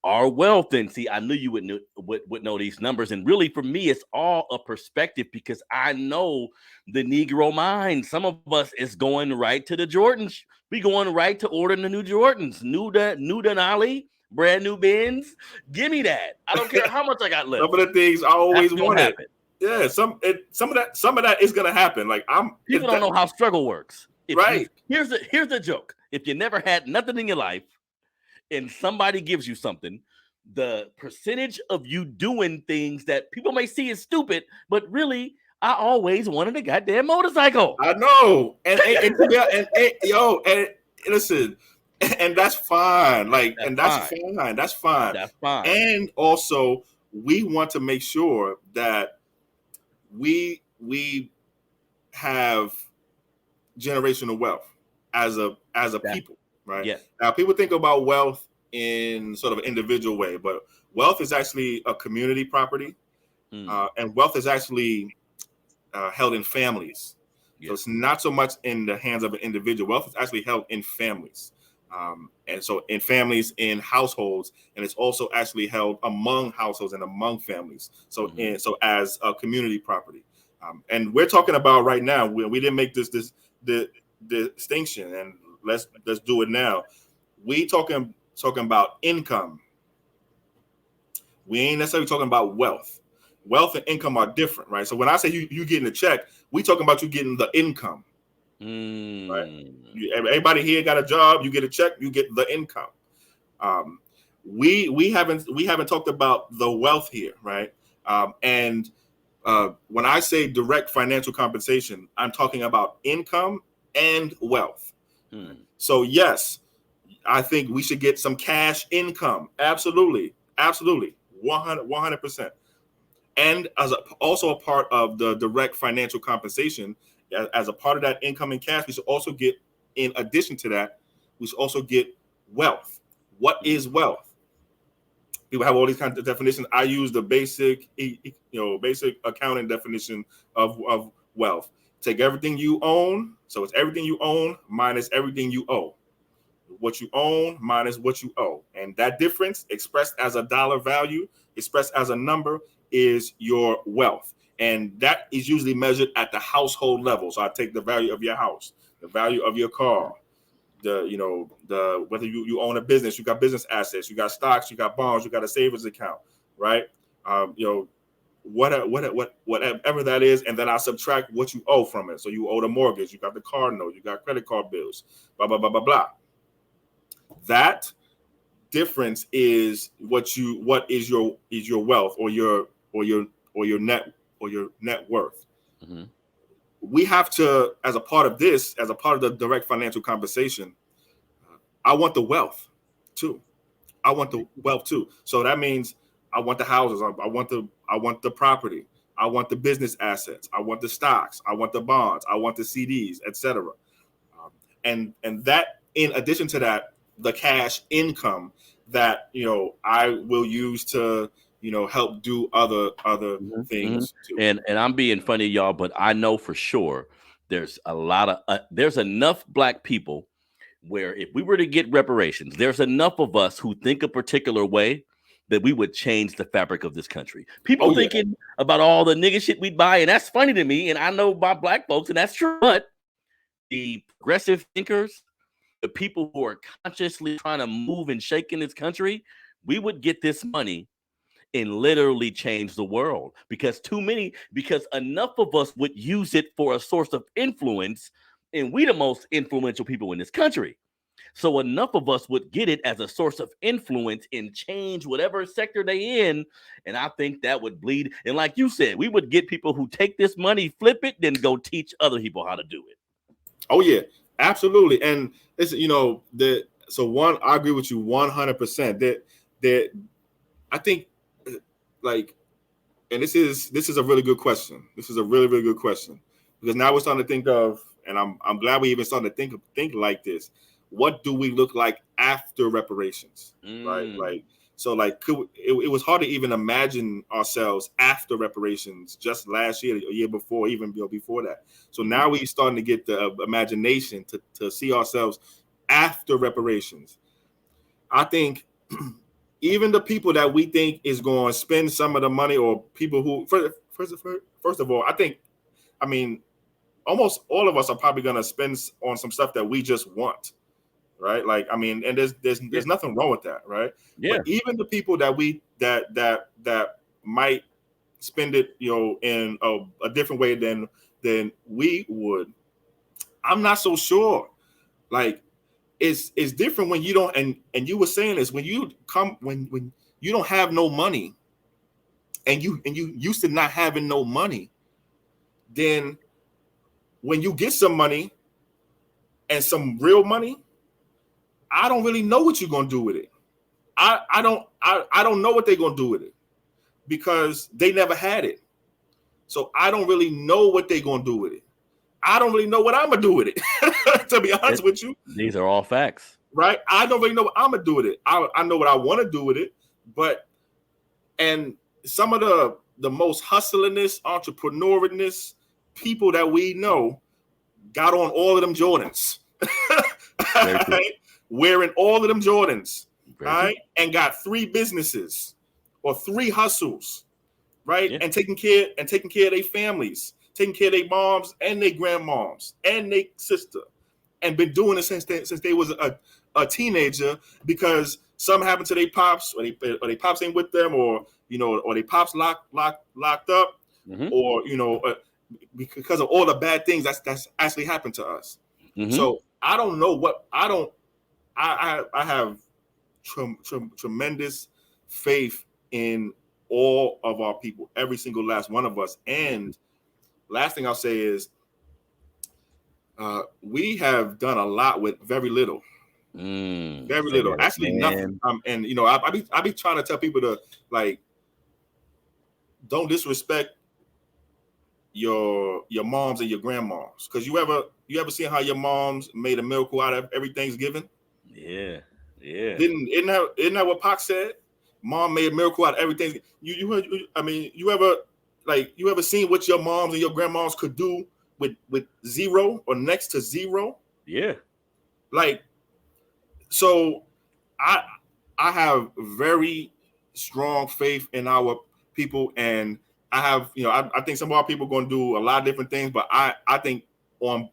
our wealth. And see, I knew you would know these numbers. And really, for me, it's all a perspective because I know the Negro mind. Some of us is going right to the Jordans. We going right to ordering the new Jordans, new Denali, brand new Benz. Give me that. I don't care how much I got left. some of the things I always That's gonna wanted. happen. Yeah, some of that is gonna happen. Like People don't know how struggle works. Right. Here's the joke. If you never had nothing in your life and somebody gives you something, the percentage of you doing things that people may see as stupid, but really, I always wanted a goddamn motorcycle. I know, and listen, and that's fine. Like, That's and that's fine. fine. That's fine. That's fine. And also, we want to make sure that we have generational wealth as a people, right? Yes. Now, people think about wealth in sort of an individual way, but wealth is actually a community property, and wealth is actually held in families. Yes. So it's not so much in the hands of an individual. Wealth is actually held in families. And so in families, in households, and it's also actually held among households and among families. So so as a community property. And we're talking about right now, we didn't make this distinction, and let's do it now. We talking about income. We ain't necessarily talking about wealth. Wealth and income are different, right? So when I say you getting a check, we talking about you getting the income. Right? Everybody here got a job. You get a check. You get the income. We haven't talked about the wealth here, right? And when I say direct financial compensation, I'm talking about income and wealth. So yes, I think we should get some cash income. Absolutely, 100%. And also a part of the direct financial compensation, as a part of that income and cash, we should also get, in addition to that, we should also get wealth. What is wealth? People have all these kinds of definitions. I use the basic accounting definition of wealth. Take everything you own. So it's everything you own minus everything you owe. What you own minus what you owe. And that difference, expressed as a dollar value, expressed as a number, is your wealth. And that is usually measured at the household level. So I take the value of your house, the value of your car, whether you own a business, you got business assets, you got stocks, you got bonds, you got a savings account, right? Whatever that is, and then I subtract what you owe from it. So you owe the mortgage, you got the car note, you got credit card bills, blah blah blah blah blah. That difference is what is your wealth or your net worth. We have to, as a part of this, as a part of the direct financial compensation, I want the wealth too. So that means I want the houses, I want the property, I want the business assets, I want the stocks, I want the bonds, I want the CDs, etc. And that, in addition to that, the cash income that I will use to help do other things too. And I'm being funny, y'all, but I know for sure there's a lot of there's enough Black people where if we were to get reparations, there's enough of us who think a particular way that we would change the fabric of this country. People thinking about all the nigga shit we'd buy, and that's funny to me, and I know about Black folks, and that's true. But the progressive thinkers, the people who are consciously trying to move and shake in this country, we would get this money and literally change the world, because enough of us would use it for a source of influence, and we the most influential people in this country. So enough of us would get it as a source of influence and change whatever sector they in. And I think that would bleed. And like you said, we would get people who take this money, flip it, then go teach other people how to do it. Oh yeah, absolutely. And it's, I agree with you 100%. That I think, like, and this is a really good question. This is a really, really good question, because now we're starting to think of, and I'm glad we even started to think like this. What do we look like after reparations? Right? Like, so like it was hard to even imagine ourselves after reparations just last year, a year before, even before that. So now we're starting to get the imagination to see ourselves after reparations. I think even the people that we think is going to spend some of the money, or people who first of all, I mean, almost all of us are probably going to spend on some stuff that we just want, right? Like, I mean, and there's nothing wrong with that, right? Yeah. But even the people that that might spend it, in a different way than we would, I'm not so sure. Like, it's different when you don't, and you were saying this, when you come, when you don't have no money, and you used to not having no money, then when you get some money and some real money, I don't really know what you're gonna do with it. I don't know what they're gonna do with it, because they never had it. So I don't really know what they're gonna do with it. I don't really know what I'm gonna do with it. To be honest with you. These are all facts. Right? I don't really know what I'm gonna do with it. I know what I want to do with it, and some of the most hustlingest, entrepreneurialness people that we know got on all of them Jordans. Right? Wearing all of them Jordans, right? And got 3 businesses or 3 hustles, right? Yeah. And taking care of their families, taking care of their moms and their grandmoms and their sister, and been doing it since they was a teenager, because something happened to their pops, or they pops ain't with them, or or they pops locked up, or because of all the bad things that's actually happened to us. So I don't know what I have tremendous faith in all of our people, every single last one of us. And last thing I'll say is, we have done a lot with very little. Very little. Actually, nothing. And I be trying to tell people to, like, don't disrespect your moms and your grandmoms, because you ever seen how your moms made a miracle out of every Thanksgiving? Yeah. Isn't that what Pac said? Mom made a miracle out of everything. You ever seen what your moms and your grandmoms could do with zero or next to zero? Yeah. Like, so I have very strong faith in our people, and I have, I think some of our people are going to do a lot of different things, but I think on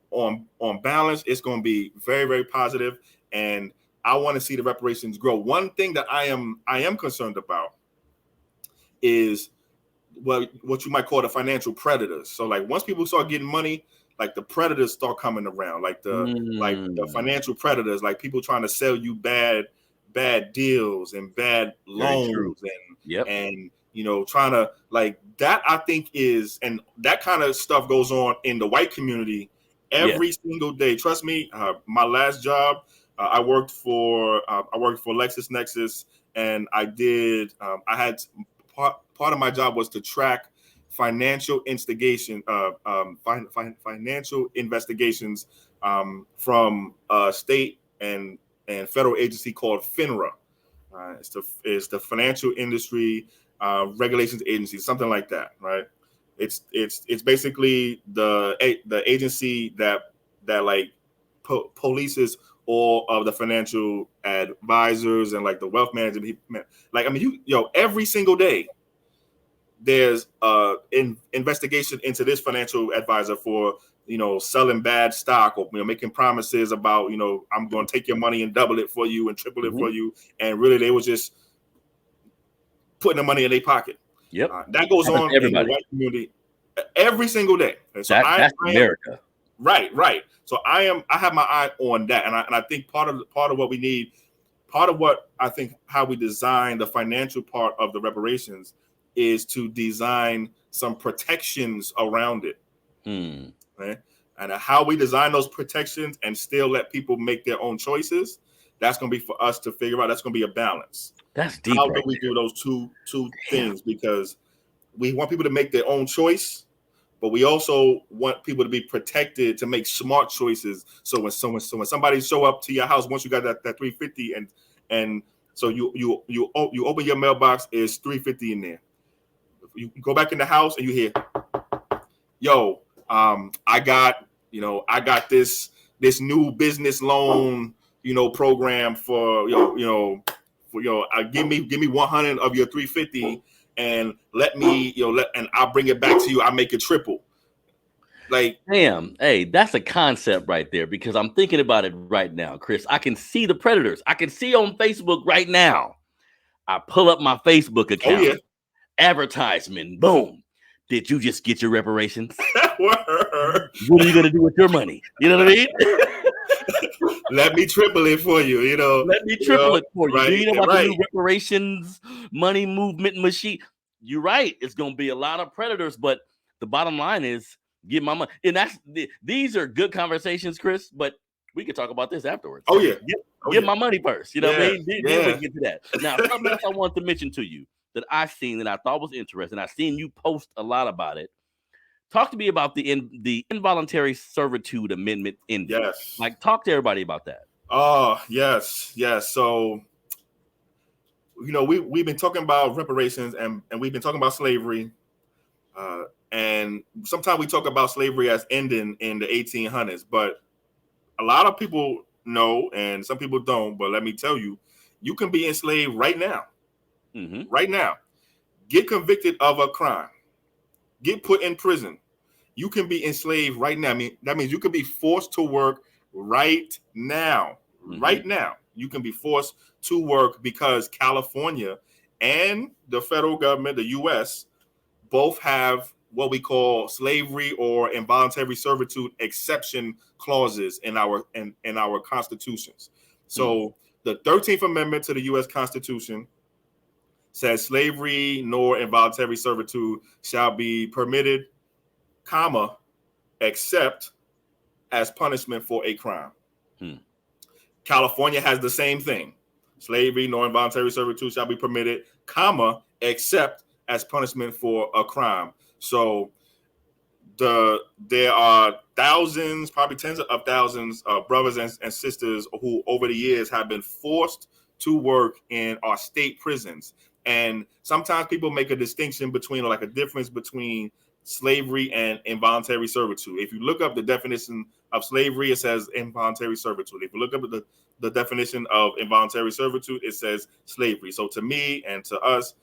balance, it's going to be very, very positive, and I want to see the reparations grow. One thing that I am concerned about is what you might call the financial predators. So, like, once people start getting money, like, the predators start coming around, like the financial predators, like people trying to sell you bad deals and bad loans, and trying to, like, that, I think is, and that kind of stuff goes on in the white community every single day. Trust me, my last job, I worked for LexisNexis, and I had part of my job was to track financial instigation, financial investigations from a state and federal agency called FINRA. It's the Financial Industry Regulations Agency, something like that, right? It's basically the agency that like polices all of the financial advisors and, like, the wealth management. Like, I mean, every single day there's investigation into this financial advisor for selling bad stock, or making promises about I'm going to take your money and double it for you and triple it for you, and really they was just putting the money in their pocket. That goes on in the white community every single day. And so that's America. Right. So I have my eye on that, and I think part of what we need, part of what I think how we design the financial part of the reparations is to design some protections around it. Right? And how we design those protections and still let people make their own choices, that's going to be for us to figure out. That's going to be a balance. That's deep. How do we do those two things? Because we want people to make their own choice, but we also want people to be protected to make smart choices. So when somebody show up to your house, once you got that 350 and so you open your mailbox, is 350 in there. You go back in the house and you hear, yo, I got this new business loan, program for give me 100 of your 350 and let me, and I'll bring it back to you. I make it triple. Like, damn, hey, that's a concept right there, because I'm thinking about it right now, Chris. I can see the predators. I can see on Facebook right now. I pull up my Facebook account. Oh yeah. Advertisement, boom. Did you just get your reparations? Word. What are you gonna do with your money? You know what I mean? Let me triple it for you. Let me triple it for you. Right, Do you know about right. the new reparations money movement machine? You're right. It's gonna be a lot of predators, but the bottom line is get my money. And these are good conversations, Chris. But we can talk about this afterwards. Oh yeah. Get my money first. You know what I mean? Then we Yeah. get to that. Now, something else I want to mention to you that I've seen that I thought was interesting. I've seen you post a lot about it. Talk to me about the involuntary servitude amendment. Yes. Like, talk to everybody about that. Oh, yes. So, we've been talking about reparations and we've been talking about slavery. And sometimes we talk about slavery as ending in the 1800s, but a lot of people know and some people don't. But let me tell you, you can be enslaved right now. Mm-hmm. Right now. Get convicted of a crime. Get put in prison. You can be enslaved right now. I mean, that means you can be forced to work right now. Mm-hmm. Right now. You can be forced to work because California and the federal government, the U.S., both have what we call slavery or involuntary servitude exception clauses in our constitutions. So the 13th Amendment to the U.S. Constitution says slavery nor involuntary servitude shall be permitted, comma, except as punishment for a crime. California has the same thing. Slavery nor involuntary servitude shall be permitted, comma, except as punishment for a crime. So there are thousands, probably tens of thousands of brothers and sisters who over the years have been forced to work in our state prisons. And sometimes people make a distinction between, like, a difference between slavery and involuntary servitude. If you look up the definition of slavery, it says involuntary servitude. If you look up the definition of involuntary servitude, it says slavery. So to me and to us,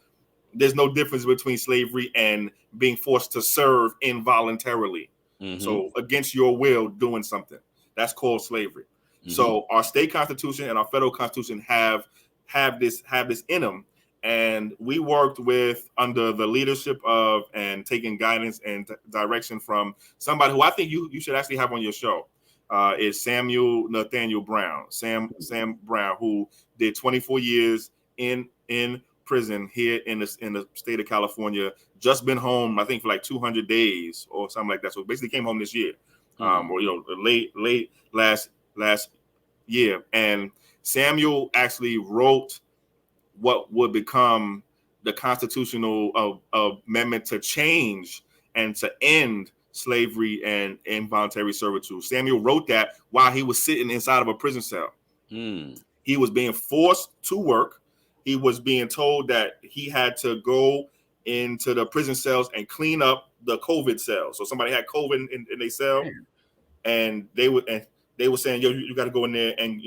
there's no difference between slavery and being forced to serve involuntarily. Mm-hmm. So against your will, doing something. That's called slavery. Mm-hmm. So our state constitution and our federal constitution have this in them. And we worked under the leadership of and taking guidance and direction from somebody who I think you should actually have on your show. Is Samuel Nathaniel Brown. Sam Brown, who did 24 years in prison here in the state of California, just been home, I think, for like 200 days or something like that. So basically came home this year, or late last year. And Samuel actually wrote what would become the constitutional amendment to change and to end slavery and involuntary servitude. Samuel wrote that while he was sitting inside of a prison cell. He was being forced to work. He was being told that he had to go into the prison cells and clean up the COVID cells. So somebody had COVID in their cell, and they were saying, "Yo, you got to go in there and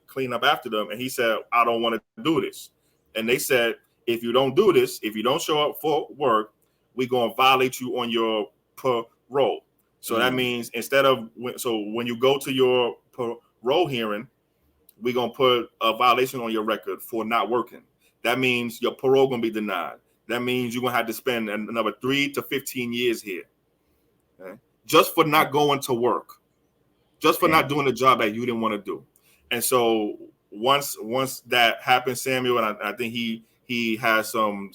clean up after them." And he said, "I don't want to do this." And they said, "If you don't do this, if you don't show up for work, we're going to violate you on your parole." So that means when you go to your parole hearing, we're going to put a violation on your record for not working. That means your parole going to be denied. That means you're going to have to spend another 3 to 15 years here, okay? Just for not going to work. just for not doing the job that you didn't want to do. And so once that happened, Samuel, and I think he has some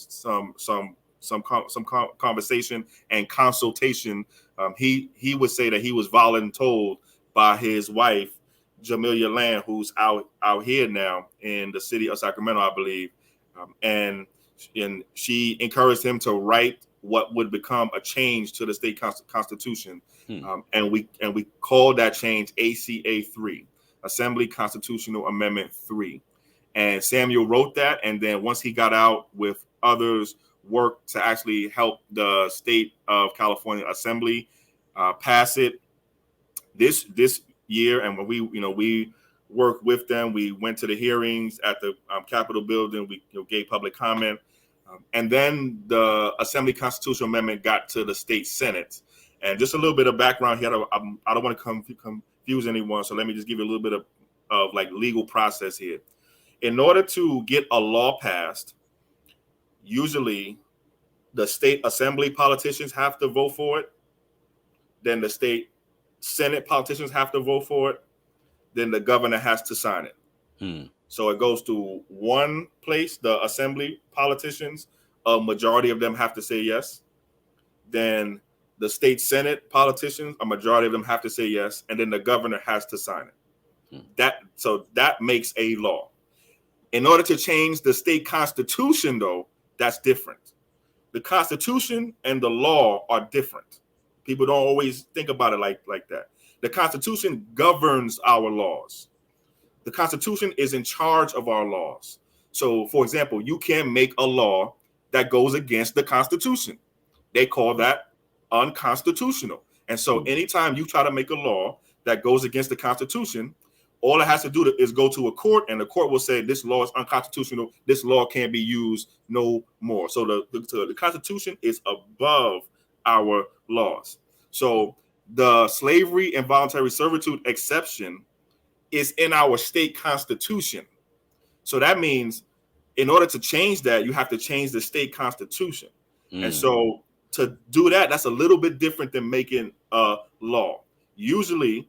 conversation and consultation. He would say that he was voluntold by his wife, Jamelia Land, who's out here now in the city of Sacramento, I believe, and she encouraged him to write what would become a change to the state constitution, and we called that change ACA 3, Assembly Constitutional Amendment 3. And Samuel wrote that, and then once he got out with others, worked to actually help the state of California Assembly pass it this year. And when we worked with them, we went to the hearings at the Capitol building. We gave public comment, and then the Assembly Constitutional Amendment got to the state Senate. And just a little bit of background here. I don't want to confuse anyone, so let me just give you a little bit of like legal process here. In order to get a law passed, usually the state assembly politicians have to vote for it. Then the state Senate politicians have to vote for it. Then the governor has to sign it. So it goes to one place, the assembly politicians, a majority of them have to say yes. Then the state Senate politicians, a majority of them have to say yes. And then the governor has to sign it. That makes a law. In order to change the state constitution, though, that's different. The Constitution and the law are different. People don't always think about it like that. The Constitution governs our laws. The Constitution is in charge of our laws. So, for example, you can't make a law that goes against the Constitution. They call that unconstitutional. And so anytime you try to make a law that goes against the Constitution, all it has to do is go to a court, and the court will say this law is unconstitutional. This law can't be used no more. So the Constitution is above our laws. So the slavery and voluntary servitude exception is in our state constitution. So that means in order to change that, you have to change the state constitution. And so to do that, that's a little bit different than making a law. Usually,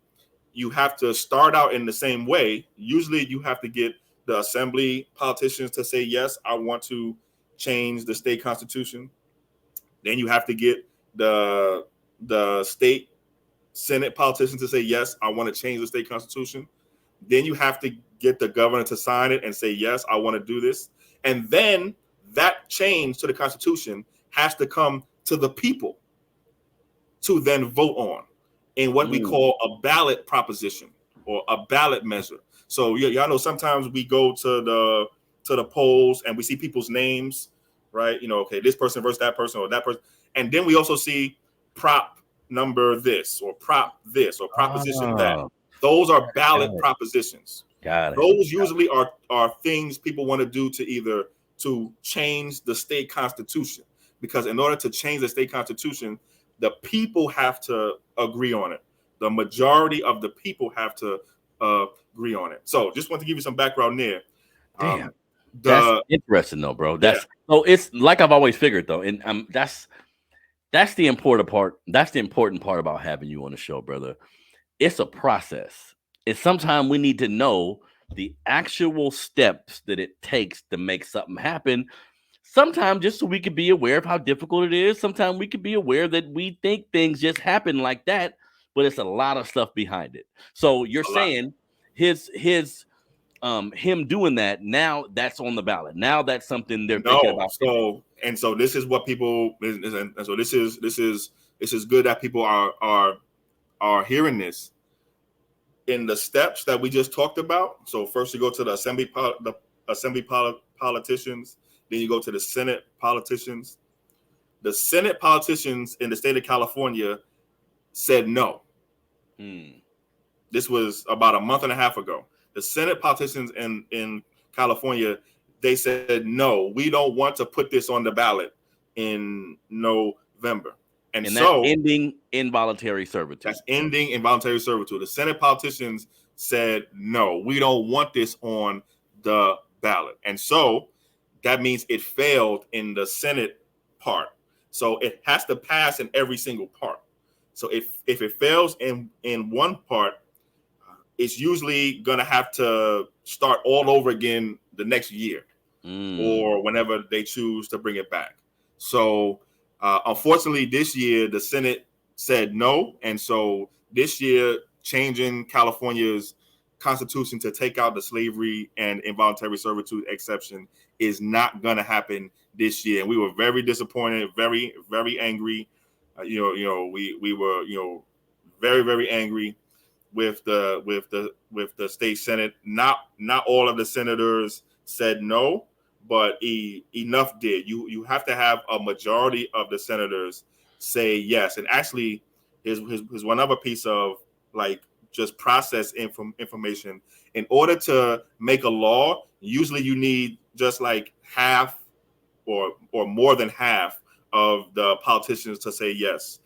you have to start out in the same way. Usually you have to get the assembly politicians to say, yes, I want to change the state constitution. Then you have to get the state Senate politicians to say, yes, I want to change the state constitution. Then you have to get the governor to sign it and say, yes, I want to do this. And then that change to the Constitution has to come to the people to then vote on in what we call a ballot proposition or a ballot measure. So y'all know sometimes we go to the polls and we see people's names, right? Okay, this person versus that person or that person. And then we also see prop number this or prop this or proposition that. Those are ballot propositions. Got it. Those usually are things people want to do to change the state constitution, because in order to change the state constitution, the people have to agree on it. The majority of the people have to agree on it. So just want to give you some background there. Damn. That's interesting though, bro. So it's like I've always figured though. And that's the important part. That's the important part about having you on the show, brother. It's a process. It's sometimes we need to know the actual steps that it takes to make something happen. Sometimes just so we could be aware of how difficult it is. Sometimes we could be aware that we think things just happen like that, but it's a lot of stuff behind it. So you're saying him doing that, now that's on the ballot. Now that's something they're thinking about. So this is what people, and so this is good that people are hearing this. In the steps that we just talked about. So first you go to the assembly politicians, then you go to the Senate politicians. The Senate politicians in the state of California said no. This was about a month and a half ago. The Senate politicians in California, they said, no, we don't want to put this on the ballot in November. And so that's ending involuntary servitude. That's ending involuntary servitude. The Senate politicians said, no, we don't want this on the ballot. And so that means it failed in the Senate part. So it has to pass in every single part. So if it fails in one part, it's usually going to have to start all over again the next year or whenever they choose to bring it back. So unfortunately, this year, the Senate said no. And so this year, changing California's constitution to take out the slavery and involuntary servitude exception is not going to happen this year. And we were very disappointed, very, very angry. We were, very, very angry with the state Senate. Not all of the senators said no, but enough did. You have to have a majority of the senators say yes. And actually, here's one other piece of like just process information. In order to make a law, usually you need just like half or more than half of the politicians to say yes.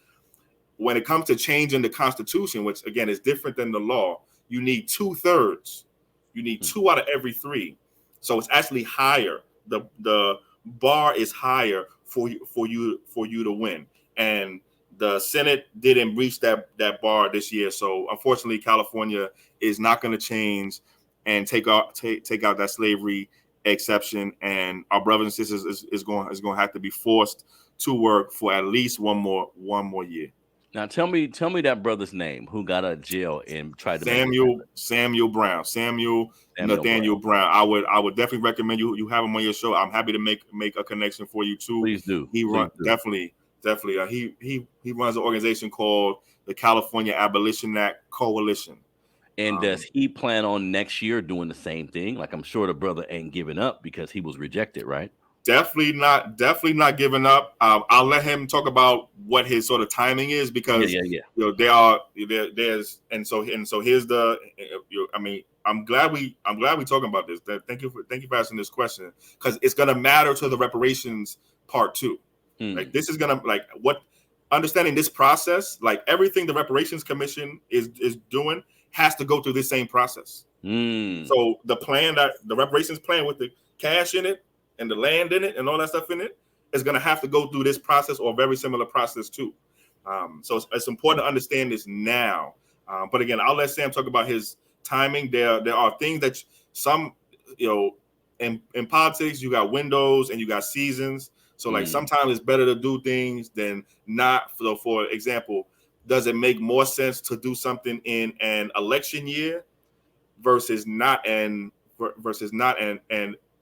When it comes to changing the Constitution, which again is different than the law, you need 2/3. You need 2 out of every 3. So it's actually higher. The bar is higher for you to win. And the Senate didn't reach that bar this year. So unfortunately, California is not going to change and take out that slavery exception. And our brothers and sisters is going to have to be forced to work for at least one more year. Now tell me that brother's name who got out of jail and tried to Samuel Brown. Nathaniel Brown. I would definitely recommend you have him on your show. I'm happy to make a connection for you too. Please do. Definitely. He runs an organization called the California Abolition Act Coalition. And does he plan on next year doing the same thing? Like, I'm sure the brother ain't giving up because he was rejected, right? Definitely not giving up. I'll let him talk about what his sort of timing is because there's and so here's the I'm glad we talking about this. Thank you for asking this question because it's gonna matter to the reparations part too. Like this is gonna understanding this process, like everything the Reparations Commission is doing has to go through this same process. So the reparations plan with the cash in it and the land in it and all that stuff in it is going to have to go through this process or a very similar process too. So it's important to understand this now. But again, I'll let Sam talk about his timing. There are things that in politics, you got windows and you got seasons. So like sometimes it's better to do things than not. So for example, does it make more sense to do something in an election year versus not an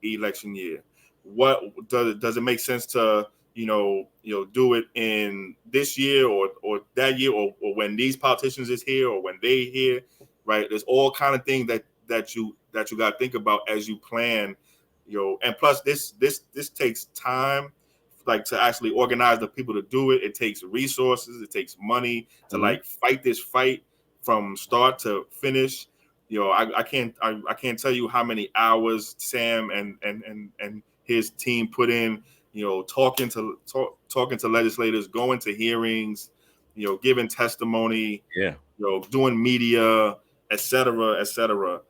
election year? What does it make sense to do it in this year or that year or when these politicians is here or when they here, right? There's all kind of things that you got to think about as you plan, and plus this takes time, like to actually organize the people to do it. It takes resources, it takes money to like fight this fight from start to finish. I can't tell you how many hours Sam and his team put in, talking to legislators, going to hearings, giving testimony, doing media, et cetera.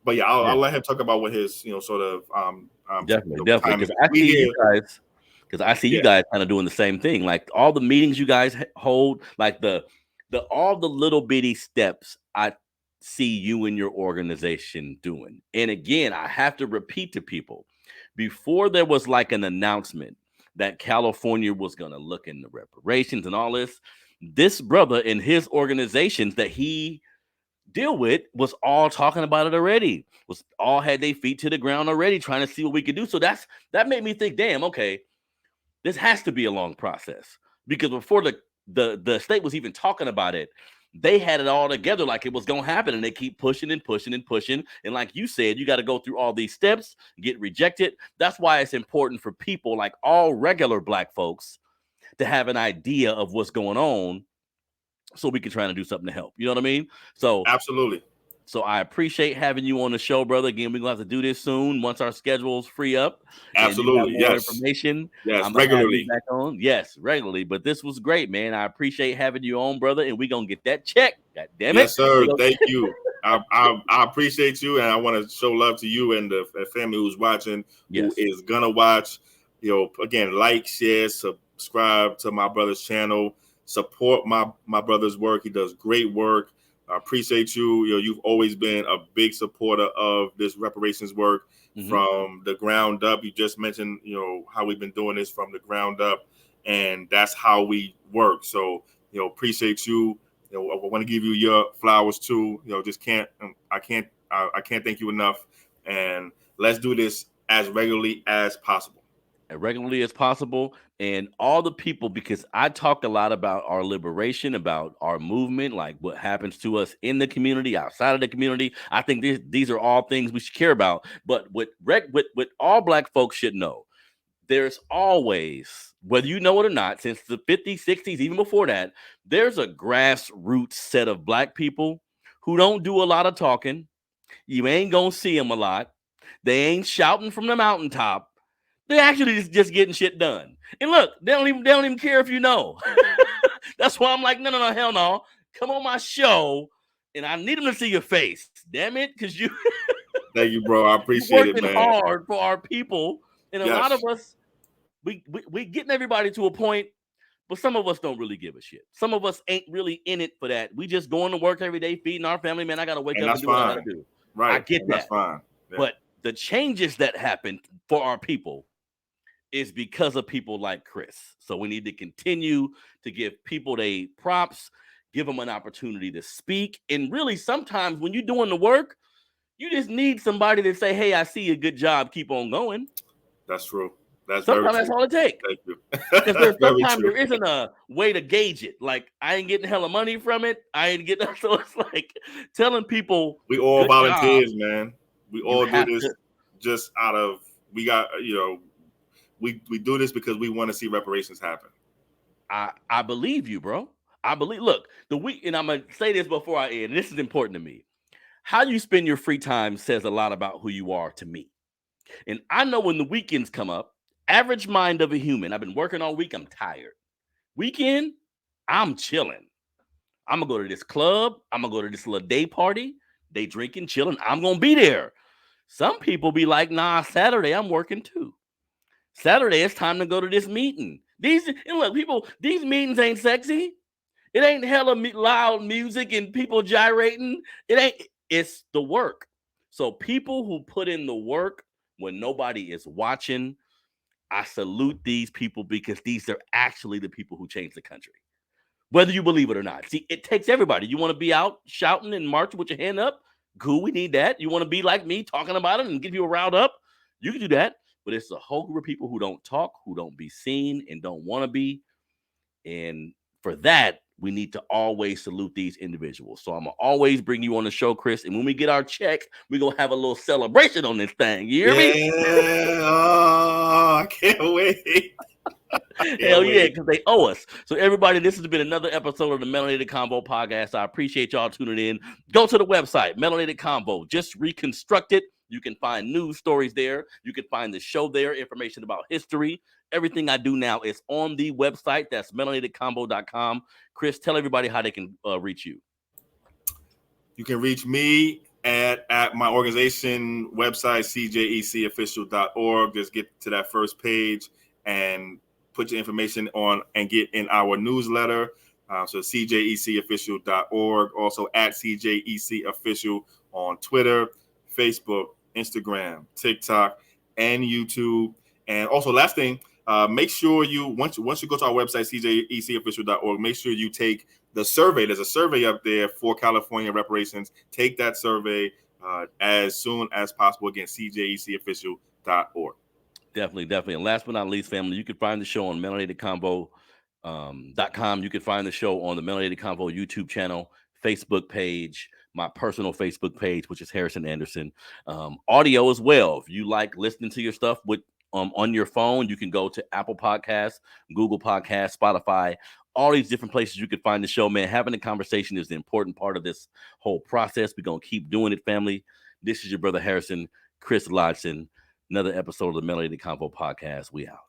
But yeah, I'll let him talk about what his, definitely. Because I see you guys kind of doing the same thing. Like all the meetings you guys hold, like all the little bitty steps I see you and your organization doing. And again, I have to repeat to people, before there was like an announcement that California was going to look into reparations and all this brother and his organizations that he deal with was all talking about it already, was all had their feet to the ground already trying to see what we could do. So that made me think, damn, okay, this has to be a long process, because before the state was even talking about it, they had it all together like it was going to happen, and they keep pushing and pushing and pushing. And like you said, you got to go through all these steps, get rejected. That's why it's important for people like all regular Black folks to have an idea of what's going on so we can try to do something to help. You know what I mean? So absolutely. So I appreciate having you on the show, brother. Again, we're going to have to do this soon once our schedules free up. Absolutely. Yes. Information. Yes. Regularly. Back on. Yes, regularly. But this was great, man. I appreciate having you on, brother. And we're going to get that check. God damn it. Yes, sir. Thank you. I appreciate you. And I want to show love to you and the family who's watching, who is going to watch. Again, like, share, subscribe to my brother's channel. Support my brother's work. He does great work. I appreciate you. You've always been a big supporter of this reparations work from the ground up. You just mentioned, how we've been doing this from the ground up, and that's how we work. So, appreciate you. I want to give you your flowers too. I can't thank you enough. And let's do this as regularly as possible. And all the people, because I talk a lot about our liberation, about our movement, like what happens to us in the community, outside of the community. I think these are all things we should care about. But what all Black folks should know, there's always, whether you know it or not, since the 50s, 60s, even before that, there's a grassroots set of Black people who don't do a lot of talking. You ain't gonna see them a lot. They ain't shouting from the mountaintop. They're actually just getting shit done. And look, they don't even care if you know. That's why I'm like, no, hell no. Come on my show, and I need them to see your face. Damn it, because you thank you, bro. I appreciate it, man. Working hard for our people. And a lot of us, we getting everybody to a point, but some of us don't really give a shit. Some of us ain't really in it for that. We just going to work every day, feeding our family. Man, I gotta wake up and do what I gotta do. Right. I get that. That's fine. Yeah. But the changes that happen for our people is because of people like Chris. So we need to continue to give people their props, give them an opportunity to speak. And really, sometimes when you're doing the work, you just need somebody to say, hey, I see a good job. Keep on going. That's true. Sometimes that's all it takes. Thank you. Because sometimes there isn't a way to gauge it. Like, I ain't getting hella money from it. I ain't getting, so it's like telling people. We all volunteers, man. We all do this just out of, we do this because we want to see reparations happen. I believe you, bro. Look, and I'm going to say this before I end. This is important to me. How you spend your free time says a lot about who you are to me. And I know when the weekends come up, average mind of a human, I've been working all week, I'm tired. Weekend, I'm chilling. I'm going to go to this club. I'm going to go to this little day party. They drinking, chilling. I'm going to be there. Some people be like, nah, Saturday, I'm working too. Saturday, it's time to go to this meeting. And look, people, these meetings ain't sexy. It ain't hella loud music and people gyrating. It's the work. So people who put in the work when nobody is watching, I salute these people because these are actually the people who change the country. Whether you believe it or not. See, it takes everybody. You want to be out shouting and marching with your hand up? Cool, we need that. You want to be like me, talking about it and give you a round up? You can do that. But it's a whole group of people who don't talk, who don't be seen, and don't want to be. And for that, we need to always salute these individuals. So I'm going to always bring you on the show, Chris. And when we get our check, we're going to have a little celebration on this thing. You hear me? Oh, I can't wait. Hell yeah, because they owe us. So everybody, this has been another episode of the Melanated Convo podcast. I appreciate y'all tuning in. Go to the website, Melanated Convo. Just reconstruct it. You can find news stories there. You can find the show there, information about history. Everything I do now is on the website. That's melanatedconvo.com. Chris, tell everybody how they can reach you. You can reach me at my organization website, C.J.E.C official.org. Just get to that first page and put your information on and get in our newsletter. So C.J.E.C official.org. Also at C.J.E.C official on Twitter, Facebook, Instagram, TikTok, and YouTube. And also, last thing, make sure you once you go to our website, CJECofficial.org, make sure you take the survey. There's a survey up there for California reparations. Take that survey as soon as possible. Again, CJECofficial.org. Definitely. And last but not least, family, you can find the show on melanatedconvo.com. You can find the show on the Melanated Convo YouTube channel, Facebook page, my personal Facebook page, which is Harrison Anderson. Audio as well. If you like listening to your stuff with on your phone, you can go to Apple Podcasts, Google Podcasts, Spotify, all these different places you can find the show, man. Having a conversation is the important part of this whole process. We're going to keep doing it, family. This is your brother Harrison, Chris Lodgson. Another episode of the Melanated Convo podcast. We out.